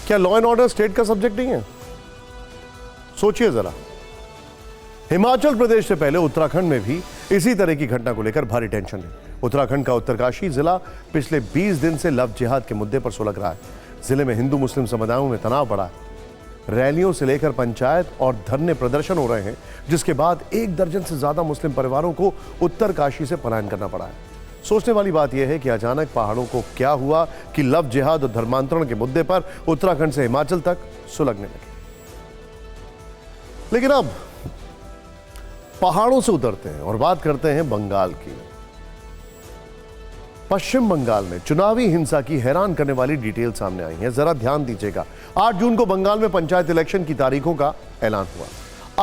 क्या लॉ एंड ऑर्डर स्टेट का सब्जेक्ट नहीं है? सोचिए जरा। हिमाचल प्रदेश से पहले उत्तराखंड में भी इसी तरह की घटना को लेकर भारी टेंशन है। उत्तराखंड का उत्तरकाशी जिला पिछले 20 दिन से लव जिहाद के मुद्दे पर सुलग रहा है। जिले में हिंदू मुस्लिम समुदायों में तनाव बढ़ा है। रैलियों से लेकर पंचायत और धरने प्रदर्शन हो रहे हैं, जिसके बाद 1 दर्जन से ज्यादा मुस्लिम परिवारों को उत्तरकाशी से पलायन करना पड़ा है। सोचने वाली बात यह है कि अचानक पहाड़ों को क्या हुआ कि लव जिहाद और धर्मांतरण के मुद्दे पर उत्तराखंड से हिमाचल तक सुलगने लगे। लेकिन अब पहाड़ों से उतरते हैं और बात करते हैं बंगाल की। पश्चिम बंगाल में चुनावी हिंसा की हैरान करने वाली डिटेल सामने आई है। जरा ध्यान दीजिएगा। 8 जून को बंगाल में पंचायत इलेक्शन की तारीखों का ऐलान हुआ।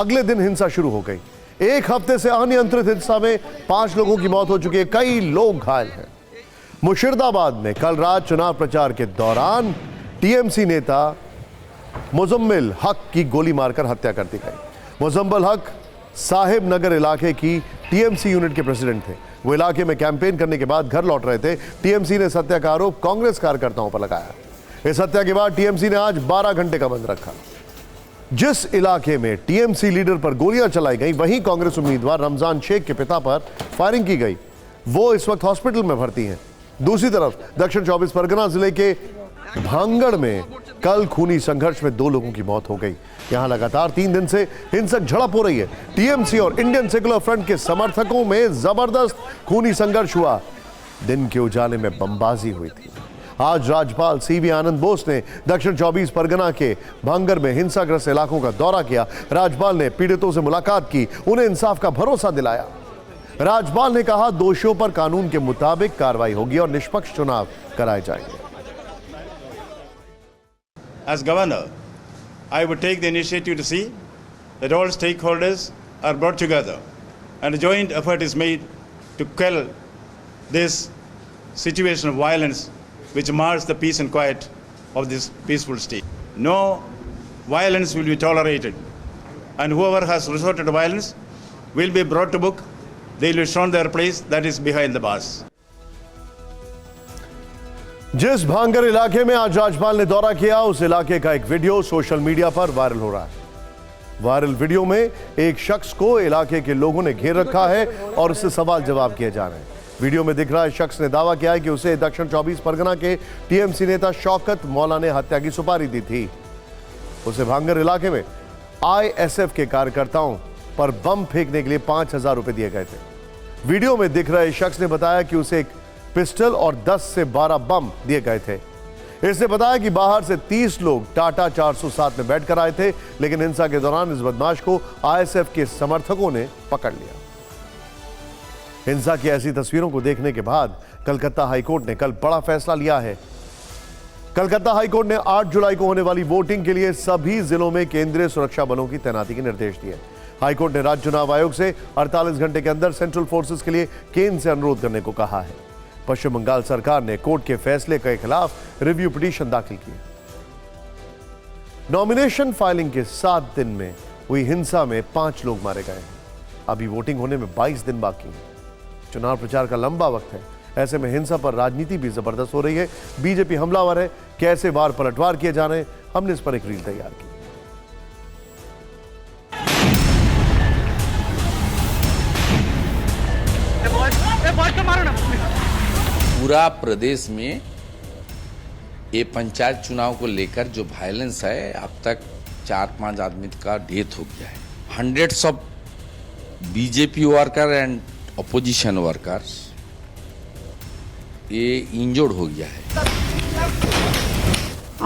अगले दिन हिंसा शुरू हो गई। 1 हफ्ते से अनियंत्रित हिंसा में 5 लोगों की मौत हो चुकी है, कई लोग घायल हैं। मुर्शिदाबाद में कल रात चुनाव प्रचार के दौरान टीएमसी नेता मुजम्मिल हक की गोली मारकर हत्या कर दी गई। मुजम्मिल हक साहिब नगर इलाके की टीएमसी यूनिट के प्रेसिडेंट थे। वो इलाके में कैंपेन करने के बाद घर लौट रहे थे। टीएमसी ने इस हत्या का आरोप कांग्रेस कार्यकर्ताओं पर लगाया। इस हत्या के बाद टीएमसी ने आज 12 घंटे का बंद रखा। जिस इलाके में टीएमसी लीडर पर गोलियां चलाई गई, वहीं कांग्रेस उम्मीदवार रमजान शेख के पिता पर फायरिंग की गई। वो इस वक्त हॉस्पिटल में भर्ती हैं। दूसरी तरफ दक्षिण 24 परगना जिले के भांगड़ में कल खूनी संघर्ष में 2 लोगों की मौत हो गई। यहां लगातार 3 दिन से हिंसक झड़प हो रही है। टीएमसी और इंडियन सेकुलर फ्रंट के समर्थकों में जबरदस्त खूनी संघर्ष हुआ। दिन के उजाले में बमबाजी हुई थी। आज राज्यपाल सीवी आनंद बोस ने दक्षिण 24 परगना के भांगड़ में हिंसाग्रस्त इलाकों का दौरा किया। राज्यपाल ने पीड़ितों से मुलाकात की, उन्हें इंसाफ का भरोसा दिलाया। राज्यपाल ने कहा दोषियों पर कानून के मुताबिक कार्रवाई होगी और निष्पक्ष चुनाव कराए जाएंगे। As governor, I would take the initiative to see that all stakeholders are brought together and a joint effort is made to quell this situation of violence which mars the peace and quiet of this peaceful state. No violence will be tolerated, and whoever has resorted to violence will be brought to book. They will be shown their place, that is behind the bars. जिस भांगर इलाके में आज राज्यपाल ने दौरा किया, उस इलाके का एक वीडियो सोशल मीडिया पर वायरल हो रहा है। वायरल वीडियो में एक शख्स को इलाके के लोगों ने घेर रखा है और उससे सवाल जवाब किए जा रहे हैं। वीडियो में दिख रहा है शख्स ने दावा किया है कि उसे दक्षिण 24 परगना के टीएमसी नेता शौकत मौला ने हत्या की सुपारी दी थी। उसे भांगर इलाके में आईएसएफ के कार्यकर्ताओं पर बम फेंकने के लिए 5,000 रुपए दिए गए थे। वीडियो में दिख रहे शख्स ने बताया कि उसे एक पिस्टल और 10 से 12 बम दिए गए थे। इसने बताया कि बाहर से 30 लोग टाटा 407 में बैठकर आए थे, लेकिन हिंसा के दौरान इस बदमाश को आईएसएफ के समर्थकों ने पकड़ लिया। हिंसा की ऐसी तस्वीरों को देखने के बाद कलकत्ता हाईकोर्ट ने कल बड़ा फैसला लिया है। कलकत्ता हाईकोर्ट ने 8 जुलाई को होने वाली वोटिंग के लिए सभी जिलों में केंद्रीय सुरक्षा बलों की तैनाती के निर्देश दिए। हाईकोर्ट ने राज्य चुनाव आयोग से 48 घंटे के अंदर सेंट्रल फोर्सेस के लिए केंद्र से अनुरोध करने को कहा है। पश्चिम बंगाल सरकार ने कोर्ट के फैसले के खिलाफ रिव्यू पिटीशन दाखिल की। नॉमिनेशन फाइलिंग के 7 दिन में हुई हिंसा में 5 लोग मारे गए हैं। अभी वोटिंग होने में 22 दिन बाकी हैं। चुनाव प्रचार का लंबा वक्त है, ऐसे में हिंसा पर राजनीति भी जबरदस्त हो रही है। बीजेपी हमलावर है, कैसे वार पलटवार किए जा रहे हैं, हमने इस पर एक रील तैयार की। पूरा प्रदेश में ये पंचायत चुनाव को लेकर जो वायलेंस है, अब तक 4-5 आदमी का डेथ हो गया है। Hundreds of BJP worker and opposition workers A injured হয়ে গিয়া है।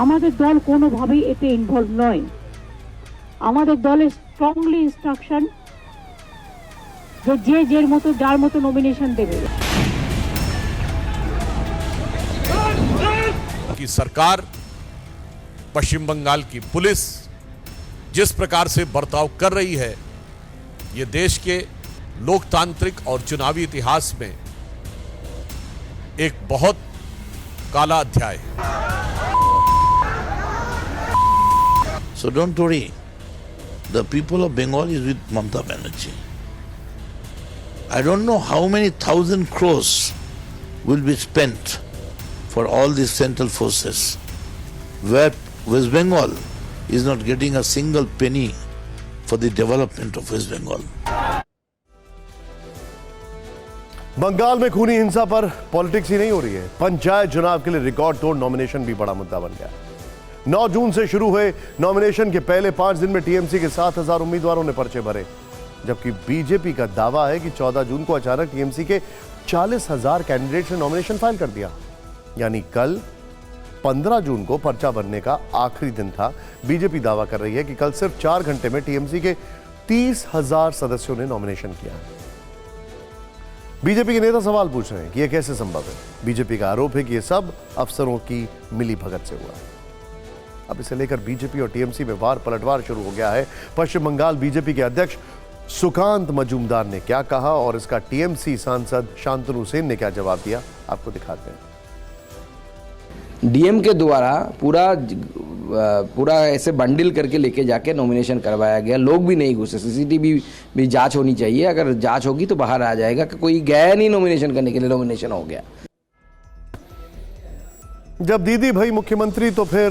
আমাদের দল কোনোভাবেই এতে ইনভলভ নয়। আমাদের দলের স্ট্রংলি ইনস্ট্রাকশন যে যার মতো নমিনেশন দেবে। कि सरकार पश्चिम बंगाल की पुलिस जिस प्रकार से बर्ताव कर रही है, ये देश के लोकतांत्रिक और चुनावी इतिहास में एक बहुत काला अध्याय है। So don't worry, the people of Bengal is with Mamata Banerjee. I don't know how many thousand crores will be spent for all these central forces, where West Bengal is not getting a single penny for the development of West Bengal. Bengal में खूनी हिंसा पर पॉलिटिक्स ही नहीं हो रही है, पंचायत चुनाव के लिए रिकॉर्ड तोड़ नॉमिनेशन भी बड़ा मुद्दा बन गया। 9 जून से शुरू हुए नॉमिनेशन के पहले 5 दिन में टीएमसी के 7,000 उम्मीदवारों ने पर्चे भरे, जबकि बीजेपी का दावा है कि 14 जून को अचानक टीएमसी के 40,000 कैंडिडेट्स ने नॉमिनेशन फाइल कर दिया। यानी कल 15 जून को पर्चा भरने का आखिरी दिन था। बीजेपी दावा कर रही है कि कल सिर्फ 4 घंटे में टीएमसी के 30,000 सदस्यों ने नॉमिनेशन किया। बीजेपी के नेता सवाल पूछ रहे हैं कि यह कैसे संभव है। बीजेपी का आरोप है कि यह सब अफसरों की मिलीभगत से हुआ है। अब इसे लेकर बीजेपी और टीएमसी में वार पलटवार शुरू हो गया है। पश्चिम बंगाल बीजेपी के अध्यक्ष सुकांत मजूमदार ने क्या कहा और इसका टीएमसी सांसद शांतनु सेन ने क्या जवाब दिया, आपको दिखाते हैं। डीएम के द्वारा पूरा ऐसे बंडल करके लेके जाके नॉमिनेशन करवाया गया। लोग भी नहीं घुसे, सीसीटीवी भी जांच होनी चाहिए। अगर जांच होगी तो बाहर आ जाएगा कि कोई गया नहीं नॉमिनेशन करने के लिए, नॉमिनेशन हो गया। जब दीदी भाई मुख्यमंत्री तो फिर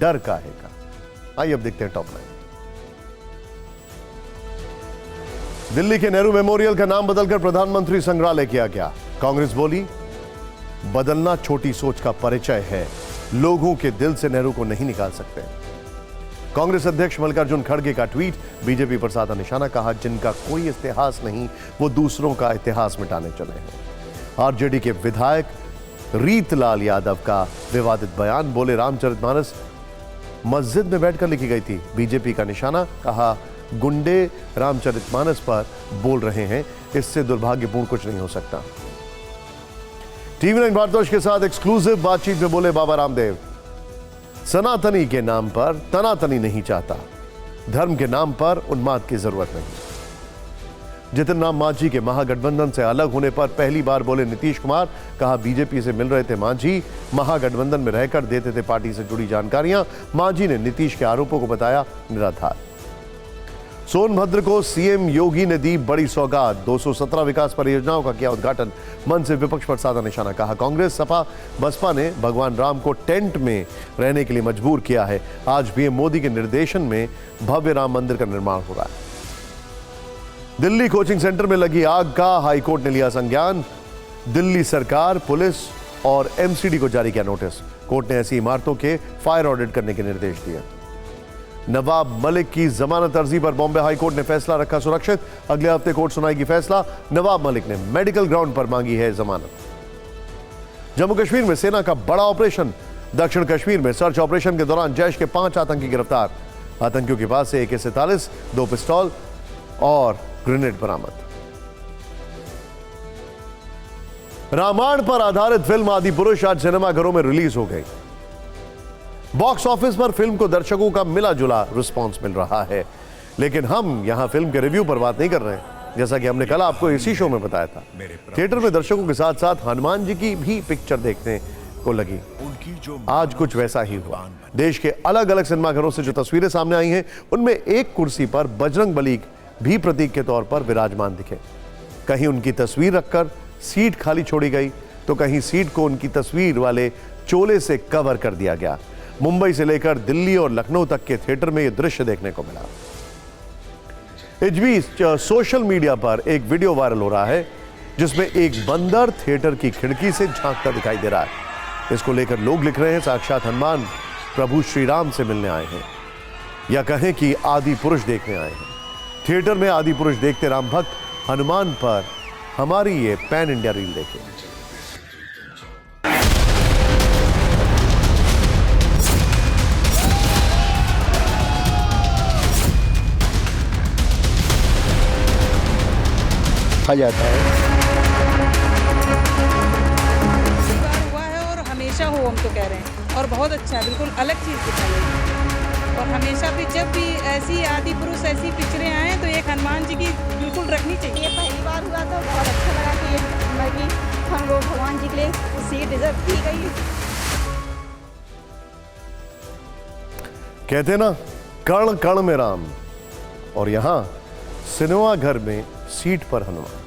डर काहेगा। आइए अब देखते हैं टॉप लाइन। दिल्ली के नेहरू मेमोरियल का नाम बदलकर प्रधानमंत्री संग्रहालय किया गया। कांग्रेस बोली, बदलना छोटी सोच का परिचय है, लोगों के दिल से नेहरू को नहीं निकाल सकते। कांग्रेस अध्यक्ष मल्लिकार्जुन खड़गे का ट्वीट, बीजेपी पर साधा निशाना, कहा जिनका कोई इतिहास नहीं वो दूसरों का इतिहास मिटाने चले हैं। आरजेडी के विधायक रीतलाल यादव का विवादित बयान, बोले रामचरितमानस मस्जिद में बैठकर लिखी गई थी, बीजेपी का निशाना, कहा गुंडे रामचरितमानस पर बोल रहे हैं, इससे दुर्भाग्यपूर्ण कुछ नहीं हो सकता। टीवी9 भारतवर्ष के साथ एक्सक्लूसिव बातचीत में बोले बाबा रामदेव, सनातनी के नाम पर तनातनी नहीं चाहता, धर्म के नाम पर उन्माद की जरूरत नहीं। जितिन राम मांझी के महागठबंधन से अलग होने पर पहली बार बोले नीतीश कुमार, कहा बीजेपी से मिल रहे थे मांझी, महागठबंधन में रहकर देते थे पार्टी से जुड़ी जानकारियां। मांझी ने नीतीश के आरोपों को बताया निराधार। सोनभद्र को सीएम योगी ने दी बड़ी सौगात, 217 विकास परियोजनाओं का किया उद्घाटन। मन से विपक्ष पर साधा निशाना, कहा कांग्रेस सपा बसपा ने भगवान राम को टेंट में रहने के लिए मजबूर किया है। आज पीएम मोदी के निर्देशन में भव्य राम मंदिर का निर्माण हो रहा है। दिल्ली कोचिंग सेंटर में लगी आग का हाईकोर्ट ने लिया संज्ञान। दिल्ली सरकार, पुलिस और एमसीडी को जारी किया नोटिस। कोर्ट ने ऐसी इमारतों के फायर ऑडिट करने के निर्देश दिए। नवाब मलिक की जमानत अर्जी पर बॉम्बे हाईकोर्ट ने फैसला रखा सुरक्षित। अगले हफ्ते कोर्ट सुनाएगी फैसला। नवाब मलिक ने मेडिकल ग्राउंड पर मांगी है जमानत। जम्मू कश्मीर में सेना का बड़ा ऑपरेशन। दक्षिण कश्मीर में सर्च ऑपरेशन के दौरान जैश के 5 आतंकी गिरफ्तार। आतंकियों के पास से AK-47, 2 पिस्तौल और ग्रेनेड बरामद। रामायण पर आधारित फिल्म आदिपुरुष आज सिनेमाघरों में रिलीज हो गई। बॉक्स ऑफिस पर फिल्म को दर्शकों का मिला जुला रिस्पांस मिल रहा है, लेकिन हम यहां फिल्म के रिव्यू पर बात नहीं कर रहे हैं। जैसा कि हमने कल आपको इसी शो में बताया था, थिएटर में दर्शकों के साथ साथ हनुमान जी की भी पिक्चर देखने को लगी। आज कुछ वैसा ही हुआ। देश के अलग अलग सिनेमाघरों से जो तस्वीरें सामने आई हैं, उनमें एक कुर्सी पर बजरंग बली भी प्रतीक के तौर पर विराजमान दिखे। कहीं उनकी तस्वीर रखकर सीट खाली छोड़ी गई, तो कहीं सीट को उनकी तस्वीर वाले चोले से कवर कर दिया गया। मुंबई से लेकर दिल्ली और लखनऊ तक के थिएटर में यह दृश्य देखने को मिला। इस बीच सोशल मीडिया पर एक वीडियो वायरल हो रहा है, जिसमें एक बंदर थिएटर की खिड़की से झांकता दिखाई दे रहा है। इसको लेकर लोग लिख रहे हैं साक्षात हनुमान प्रभु श्री राम से मिलने आए हैं, या कहें कि आदि पुरुष देखने आए हैं। थिएटर में आदि पुरुष देखते राम भक्त हनुमान पर हमारी ये पैन इंडिया रील देखें। जाता है हुआ है और हमेशा हो, हम तो कह रहे हैं, और बहुत अच्छा है, बिल्कुल अलग चीज़ दिखाई है। और हमेशा भी जब भी ऐसी आदि पुरुष ऐसी पिक्चरें आए तो एक हनुमान जी की बिल्कुल रखनी चाहिए। ये पहली बार हुआ तो बहुत अच्छा लगा कि ये हम लोग भगवान जी के लिए सीट रिजर्व की गई। कहते ना कण कण में राम, और यहां सिनेमा घर में सीट पर हनुमान।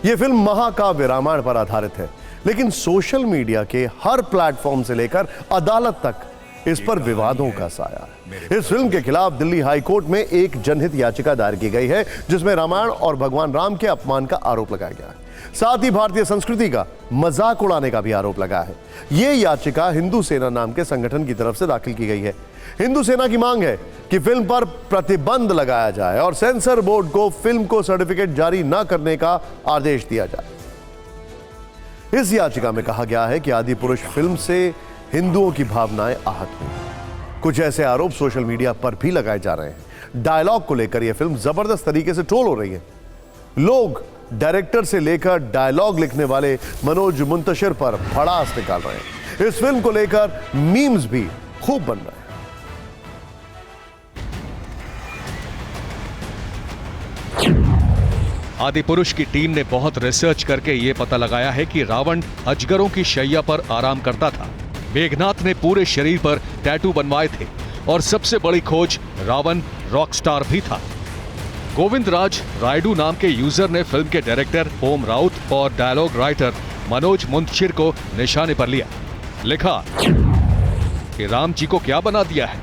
यह फिल्म महाकाव्य रामायण पर आधारित है, लेकिन सोशल मीडिया के हर प्लेटफॉर्म से लेकर अदालत तक इस पर विवादों का साया है। इस फिल्म के खिलाफ दिल्ली हाई कोर्ट में एक जनहित याचिका दायर की गई है, जिसमें रामायण और भगवान राम के अपमान का आरोप लगाया गया है। साथ ही भारतीय संस्कृति का मजाक उड़ाने का भी आरोप लगा है। यह याचिका हिंदू सेना नाम के संगठन की तरफ से दाखिल की गई है। हिंदू सेना की मांग है कि फिल्म पर प्रतिबंध लगाया जाए और सेंसर बोर्ड को फिल्म को सर्टिफिकेट जारी न करने का आदेश दिया जाए। इस याचिका में कहा गया है कि आदि पुरुष फिल्म से हिंदुओं की भावनाएं आहत हुई। कुछ ऐसे आरोप सोशल मीडिया पर भी लगाए जा रहे हैं। डायलॉग को लेकर यह फिल्म जबरदस्त तरीके से ट्रोल हो रही है। लोग डायरेक्टर से लेकर डायलॉग लिखने वाले मनोज मुंतशिर पर भड़ास निकाल रहे हैं। इस फिल्म को लेकर मीम्स भी खूब बन रहे हैं। आदि पुरुष की टीम ने बहुत रिसर्च करके यह पता लगाया है कि रावण अजगरों की शैया पर आराम करता था। मेघनाथ ने पूरे शरीर पर टैटू बनवाए थे, और सबसे बड़ी खोज रावण रॉकस्टार भी था। गोविंद राज रायडू नाम के यूजर ने फिल्म के डायरेक्टर ओम राउत और डायलॉग राइटर मनोज मुंतशिर को निशाने पर लिया। लिखा कि राम जी को क्या बना दिया है,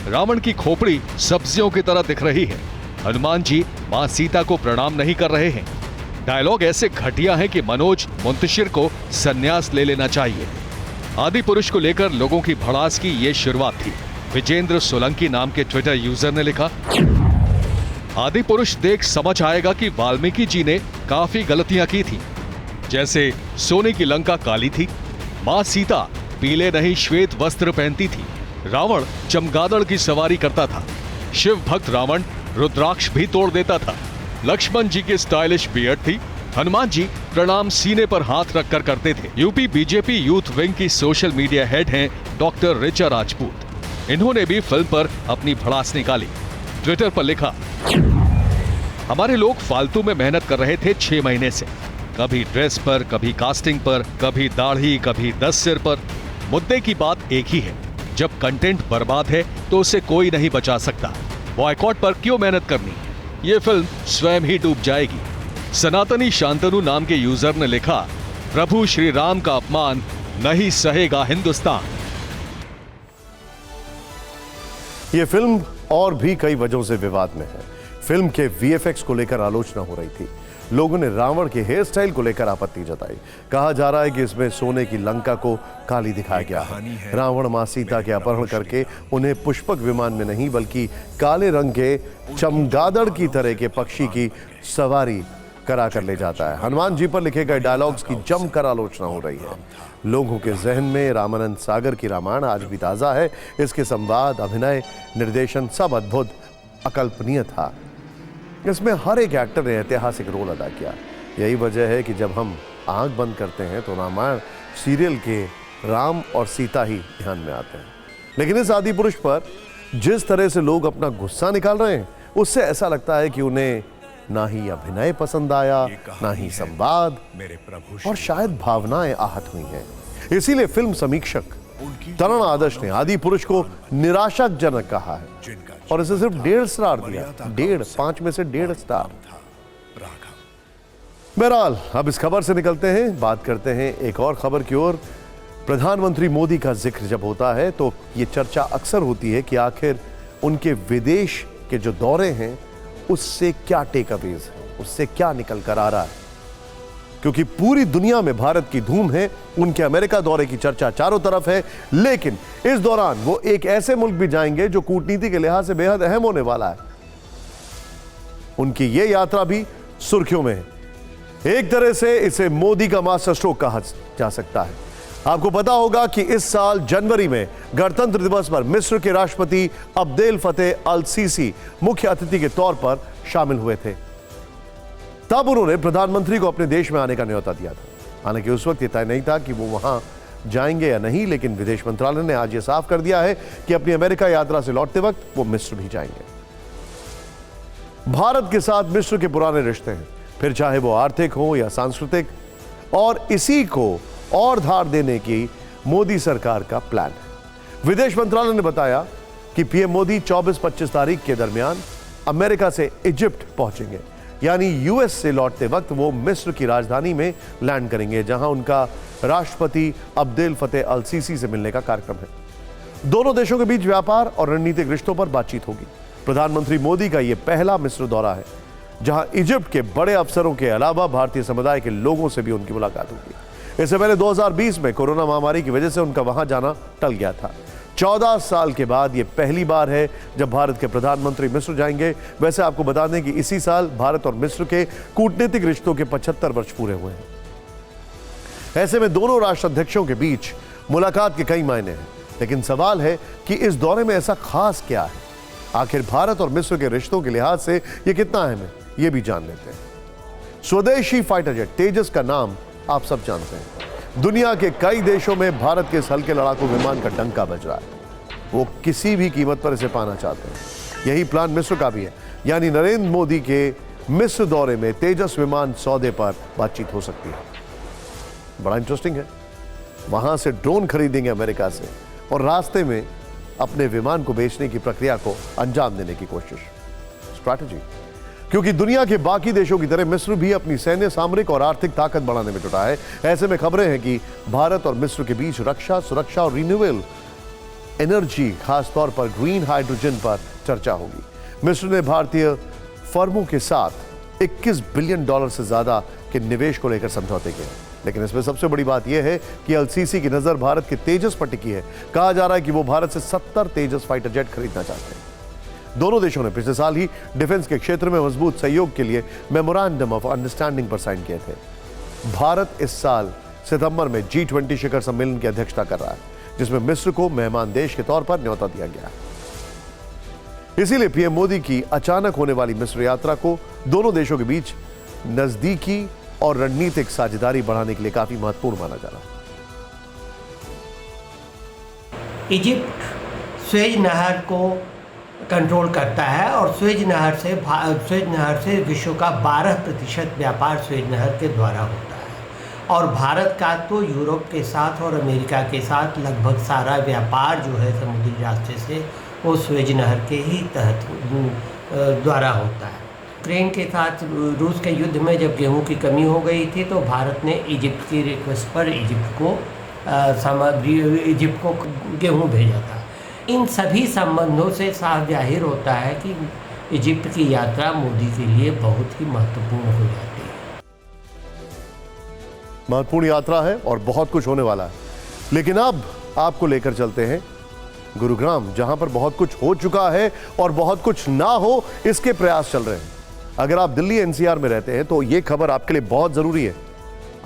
रावण की खोपड़ी सब्जियों की तरह दिख रही है, हनुमान जी मां सीता को प्रणाम नहीं कर रहे हैं। डायलॉग ऐसे घटिया हैं कि मनोज मुंतशिर को संन्यास ले लेना चाहिए। आदि पुरुष को लेकर लोगों की भड़ास की ये शुरुआत थी। विजेंद्र सोलंकी नाम के ट्विटर यूजर ने लिखा, आदि पुरुष देख समझ आएगा कि वाल्मीकि जी ने काफी गलतियां की थी। जैसे सोने की लंका काली थी, मां सीता पीले नहीं श्वेत वस्त्र पहनती थी, रावण चमगादड़ की सवारी करता था, शिव भक्त रावण रुद्राक्ष भी तोड़ देता था, लक्ष्मण जी की स्टाइलिश बियर्ड थी, हनुमान जी प्रणाम सीने पर हाथ रखकर करते थे। यूपी बीजेपी यूथ विंग की सोशल मीडिया हेड हैं डॉक्टर ऋचा राजपूत। इन्होंने भी फिल्म पर अपनी भड़ास निकाली। ट्विटर पर लिखा, हमारे लोग फालतू में मेहनत कर रहे थे 6 महीने से, कभी ड्रेस पर, कभी कास्टिंग पर, कभी दाढ़ी, कभी 10 सिर पर। मुद्दे की बात एक ही है, जब कंटेंट बर्बाद है तो उसे कोई नहीं बचा सकता। बॉयकॉट पर क्यों मेहनत करनी? ये फिल्म स्वयं ही डूब जाएगी। सनातनी शांतनु नाम के यूजर ने लिखा, प्रभु श्री राम का अपमान नहीं सहेगा हिंदुस्तान। ये फिल्म और भी कई वजहों से विवाद में है। फिल्म के वीएफएक्स को लेकर आलोचना हो रही थी। लोगों ने रावण के हेयर स्टाइल को लेकर आपत्ति जताई। कहा जा रहा है कि इसमें सोने की लंका को काली दिखाया गया है। रावण मां सीता के अपहरण करके उन्हें पुष्पक विमान में नहीं बल्कि काले रंग के चमगादड़ की तरह के पक्षी की सवारी करा कर ले जाता है। हनुमान जी पर लिखे गए डायलॉग्स की जमकर आलोचना हो रही है। लोगों के जहन में रामानंद सागर की रामायण आज भी ताजा है। इसके संवाद, अभिनय, निर्देशन सब अद्भुत, अकल्पनीय था। इसमें हर एक एक्टर ने ऐतिहासिक रोल अदा किया। यही वजह है कि जब हम आंख बंद करते हैं तो रामायण सीरियल के राम और सीता ही ध्यान में आते हैं। लेकिन इस आदि पुरुष पर जिस तरह से लोग अपना गुस्सा निकाल रहे हैं, उससे ऐसा लगता है कि उन्हें ना ही अभिनय पसंद आया, ना ही संवाद, और शायद भावनाएं आहत हुई हैं। इसीलिए फिल्म समीक्षक तरण आदर्श ने आदि पुरुष को निराशाजनक कहा है और इसे सिर्फ 1.5 स्टार दिया। 5 में से 1.5 स्टार। बहरहाल अब इस खबर से निकलते हैं, बात करते हैं एक और खबर की ओर। प्रधानमंत्री मोदी का जिक्र जब होता है तो ये चर्चा अक्सर होती है कि आखिर उनके विदेश के जो दौरे हैं उससे क्या टेकअवेज है, उससे क्या निकल कर आ रहा है। क्योंकि पूरी दुनिया में भारत की धूम है, उनके अमेरिका दौरे की चर्चा चारों तरफ है। लेकिन इस दौरान वो एक ऐसे मुल्क भी जाएंगे जो कूटनीति के लिहाज से बेहद अहम होने वाला है। उनकी ये यात्रा भी सुर्खियों में है। एक तरह से इसे मोदी का मास्टर स्ट्रोक कहा जा सकता है। आपको पता होगा कि इस साल जनवरी में गणतंत्र दिवस पर मिस्र के राष्ट्रपति अब्देल फतेह अल सीसी मुख्य अतिथि के तौर पर शामिल हुए थे। तब उन्होंने प्रधानमंत्री को अपने देश में आने का न्योता दिया था। हालांकि उस वक्त यह तय नहीं था कि वो वहां जाएंगे या नहीं, लेकिन विदेश मंत्रालय ने आज यह साफ कर दिया है कि अपनी अमेरिका यात्रा से लौटते वक्त वो मिस्र भी जाएंगे। भारत के साथ मिस्र के पुराने रिश्ते हैं, फिर चाहे वो आर्थिक हो या सांस्कृतिक, और इसी को और धार देने की मोदी सरकार का प्लान है। विदेश मंत्रालय ने बताया कि पीएम मोदी 24-25 तारीख के दरमियान अमेरिका से इजिप्ट पहुंचेंगे, यानी यूएस से लौटते वक्त वो मिस्र की राजधानी में लैंड करेंगे, जहां उनका राष्ट्रपति अब्देल फतेह अल सीसी से मिलने का कार्यक्रम है। दोनों देशों के बीच व्यापार और रणनीतिक रिश्तों पर बातचीत होगी। प्रधानमंत्री मोदी का यह पहला मिस्र दौरा है, जहां इजिप्ट के बड़े अफसरों के अलावा भारतीय समुदाय के लोगों से भी उनकी मुलाकात होगी। इससे पहले 2020 में कोरोना महामारी की वजह से उनका वहां जाना टल गया था। 14 साल के बाद यह पहली बार है जब भारत के प्रधानमंत्री मिस्र जाएंगे। वैसे आपको बता दें कि इसी साल भारत और मिस्र के कूटनीतिक रिश्तों के 75 वर्ष पूरे हुए हैं। ऐसे में दोनों राष्ट्राध्यक्षों के बीच मुलाकात के कई मायने हैं, लेकिन सवाल है कि इस दौरे में ऐसा खास क्या है। आखिर भारत और मिस्र के रिश्तों के लिहाज से यह कितना अहम है, यह भी जान लेते हैं। स्वदेशी फाइटर जेट तेजस का नाम आप सब जानते हैं। दुनिया के कई देशों में भारत के इस हल्के लड़ाकू विमान का डंका बज रहा है। वो किसी भी कीमत पर इसे पाना चाहते हैं। यही प्लान मिस्र का भी है, यानी नरेंद्र मोदी के मिस्र दौरे में तेजस विमान सौदे पर बातचीत हो सकती है। बड़ा इंटरेस्टिंग है। वहां से ड्रोन खरीदेंगे अमेरिका से और रास्ते में अपने विमान को बेचने की प्रक्रिया को अंजाम देने की कोशिश। स्ट्रैटेजी, क्योंकि दुनिया के बाकी देशों की तरह मिस्र भी अपनी सैन्य, सामरिक और आर्थिक ताकत बढ़ाने में जुटा है। ऐसे में खबरें हैं कि भारत और मिस्र के बीच रक्षा, सुरक्षा और रिन्यूएबल एनर्जी, खासतौर पर ग्रीन हाइड्रोजन पर चर्चा होगी। मिस्र ने भारतीय फर्मों के साथ $21 बिलियन से ज्यादा के निवेश को लेकर समझौते किए, लेकिन इसमें सबसे बड़ी बात यह है कि अल सीसी की नजर भारत के तेजस पर टिकी है। कहा जा रहा है कि वो भारत से 70 तेजस फाइटर जेट खरीदना चाहते हैं। दोनों देशों ने पिछले साल ही डिफेंस के क्षेत्र में मजबूत सहयोग के लिए मेमोरेंडम ऑफ अंडरस्टैंडिंग पर साइन किए थे। भारत इस साल सितंबर में G20 शिखर सम्मेलन की अध्यक्षता कर रहा है, जिसमें मिस्र को मेहमान देश के तौर पर न्योता दिया गया है। इसीलिए पीएम मोदी की अचानक होने वाली मिस्र यात्रा को दोनों देशों के बीच नजदीकी और रणनीतिक साझेदारी बढ़ाने के लिए काफी महत्वपूर्ण माना जा रहा है। इजिप्ट स्वेज नहर को कंट्रोल करता है और स्वेज नहर से विश्व का 12% व्यापार स्वेज नहर के द्वारा होता है। और भारत का तो यूरोप के साथ और अमेरिका के साथ लगभग सारा व्यापार जो है समुद्री रास्ते से वो स्वेज नहर के ही तहत द्वारा होता है। यूक्रेन के साथ रूस के युद्ध में जब गेहूं की कमी हो गई थी तो भारत ने इजिप्ट की रिक्वेस्ट पर इजिप्ट को गेहूं भेजा था। इन सभी संबंधों से साफ जाहिर होता है कि इजिप्ट की यात्रा मोदी के लिए बहुत ही महत्वपूर्ण हो जाती है। महत्वपूर्ण यात्रा है और बहुत कुछ होने वाला है, लेकिन अब आपको लेकर चलते हैं गुरुग्राम, जहां पर बहुत कुछ हो चुका है और बहुत कुछ ना हो इसके प्रयास चल रहे हैं। अगर आप दिल्ली एनसीआर में रहते हैं तो ये खबर आपके लिए बहुत जरूरी है।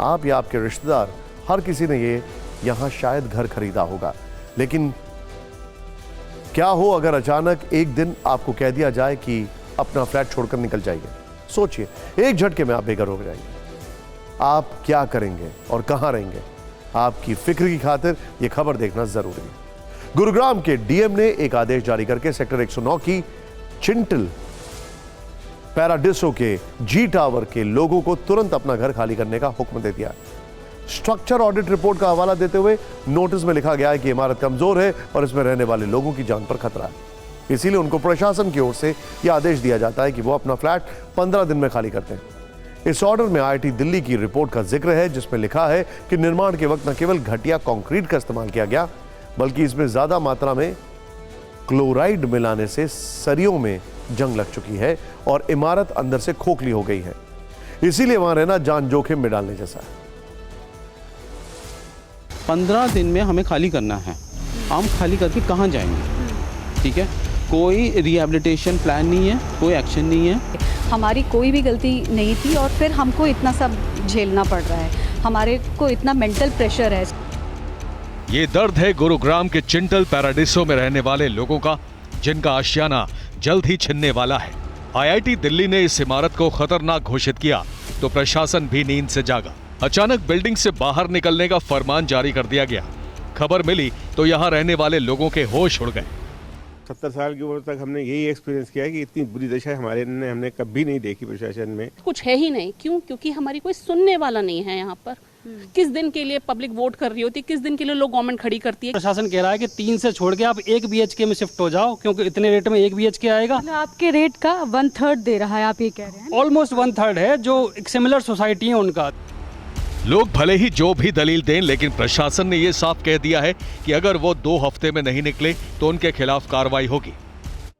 आप या आपके रिश्तेदार, हर किसी ने ये यहां शायद घर खरीदा होगा, लेकिन क्या हो अगर अचानक एक दिन आपको कह दिया जाए कि अपना फ्लैट छोड़कर निकल जाइए। सोचिए, एक झटके में आप बेघर हो जाएंगे। आप क्या करेंगे और कहां रहेंगे? आपकी फिक्र की खातिर यह खबर देखना जरूरी है। गुरुग्राम के डीएम ने एक आदेश जारी करके सेक्टर 109 की चिंटल पैराडिसो के जी टावर के लोगों को तुरंत अपना घर खाली करने का हुक्म दे दिया। स्ट्रक्चर ऑडिट रिपोर्ट का हवाला देते हुए नोटिस में लिखा गया है कि इमारत कमजोर है और इसमें रहने वाले लोगों की जान पर खतरा है। इसीलिए उनको प्रशासन की ओर से यह आदेश दिया जाता है कि वो अपना फ्लैट 15 दिन में खाली करते हैं। इस ऑर्डर में आईआईटी दिल्ली की रिपोर्ट का जिक्र है, जिसमें लिखा है कि निर्माण के वक्त न केवल घटिया कंक्रीट का इस्तेमाल किया गया, बल्कि इसमें ज्यादा मात्रा में क्लोराइड मिलाने से सरियों में जंग लग चुकी है और इमारत अंदर से खोखली हो गई है। इसीलिए वहां रहना जान जोखिम में डालने जैसा है। 15 दिन में हमें खाली करना है। हम खाली करके कहाँ जाएंगे? ठीक है, कोई रिहेबिलिटेशन प्लान नहीं है, कोई एक्शन नहीं है। हमारी कोई भी गलती नहीं थी और फिर हमको इतना सब झेलना पड़ रहा है, हमारे को इतना मेंटल प्रेशर है। ये दर्द है गुरुग्राम के चिंटल पैराडिसो में रहने वाले लोगों का, जिनका आशियाना जल्द ही छिनने वाला है। आईआईटी दिल्ली ने इस इमारत को खतरनाक घोषित किया तो प्रशासन भी नींद से जागा। अचानक बिल्डिंग से बाहर निकलने का फरमान जारी कर दिया गया। खबर मिली तो यहाँ रहने वाले लोगों के होश उड़ गए। 70 साल की उम्र तक हमने यही एक्सपीरियंस किया है कि इतनी बुरी दशा हमने कभी नहीं देखी प्रशासन में। कुछ है ही नहीं। क्यों? क्योंकि हमारी कोई सुनने वाला नहीं है यहाँ पर। किस दिन के लिए पब्लिक वोट कर रही होती है, किस दिन के लिए लोग गवर्नमेंट खड़ी करती है। प्रशासन कह रहा है कि 3 से छोड़ के आप 1 BHK में शिफ्ट हो जाओ, क्योंकि इतने रेट में 1 BHK आएगा। आपके रेट का 1/3 दे रहा है, आप ये कह रहे हैं। ऑलमोस्ट 1/3 है, जो एक सिमिलर सोसाइटी है उनका। लोग भले ही जो भी दलील दें, लेकिन प्रशासन ने यह साफ कह दिया है कि अगर वो 2 हफ्ते में नहीं निकले तो उनके खिलाफ कार्रवाई होगी।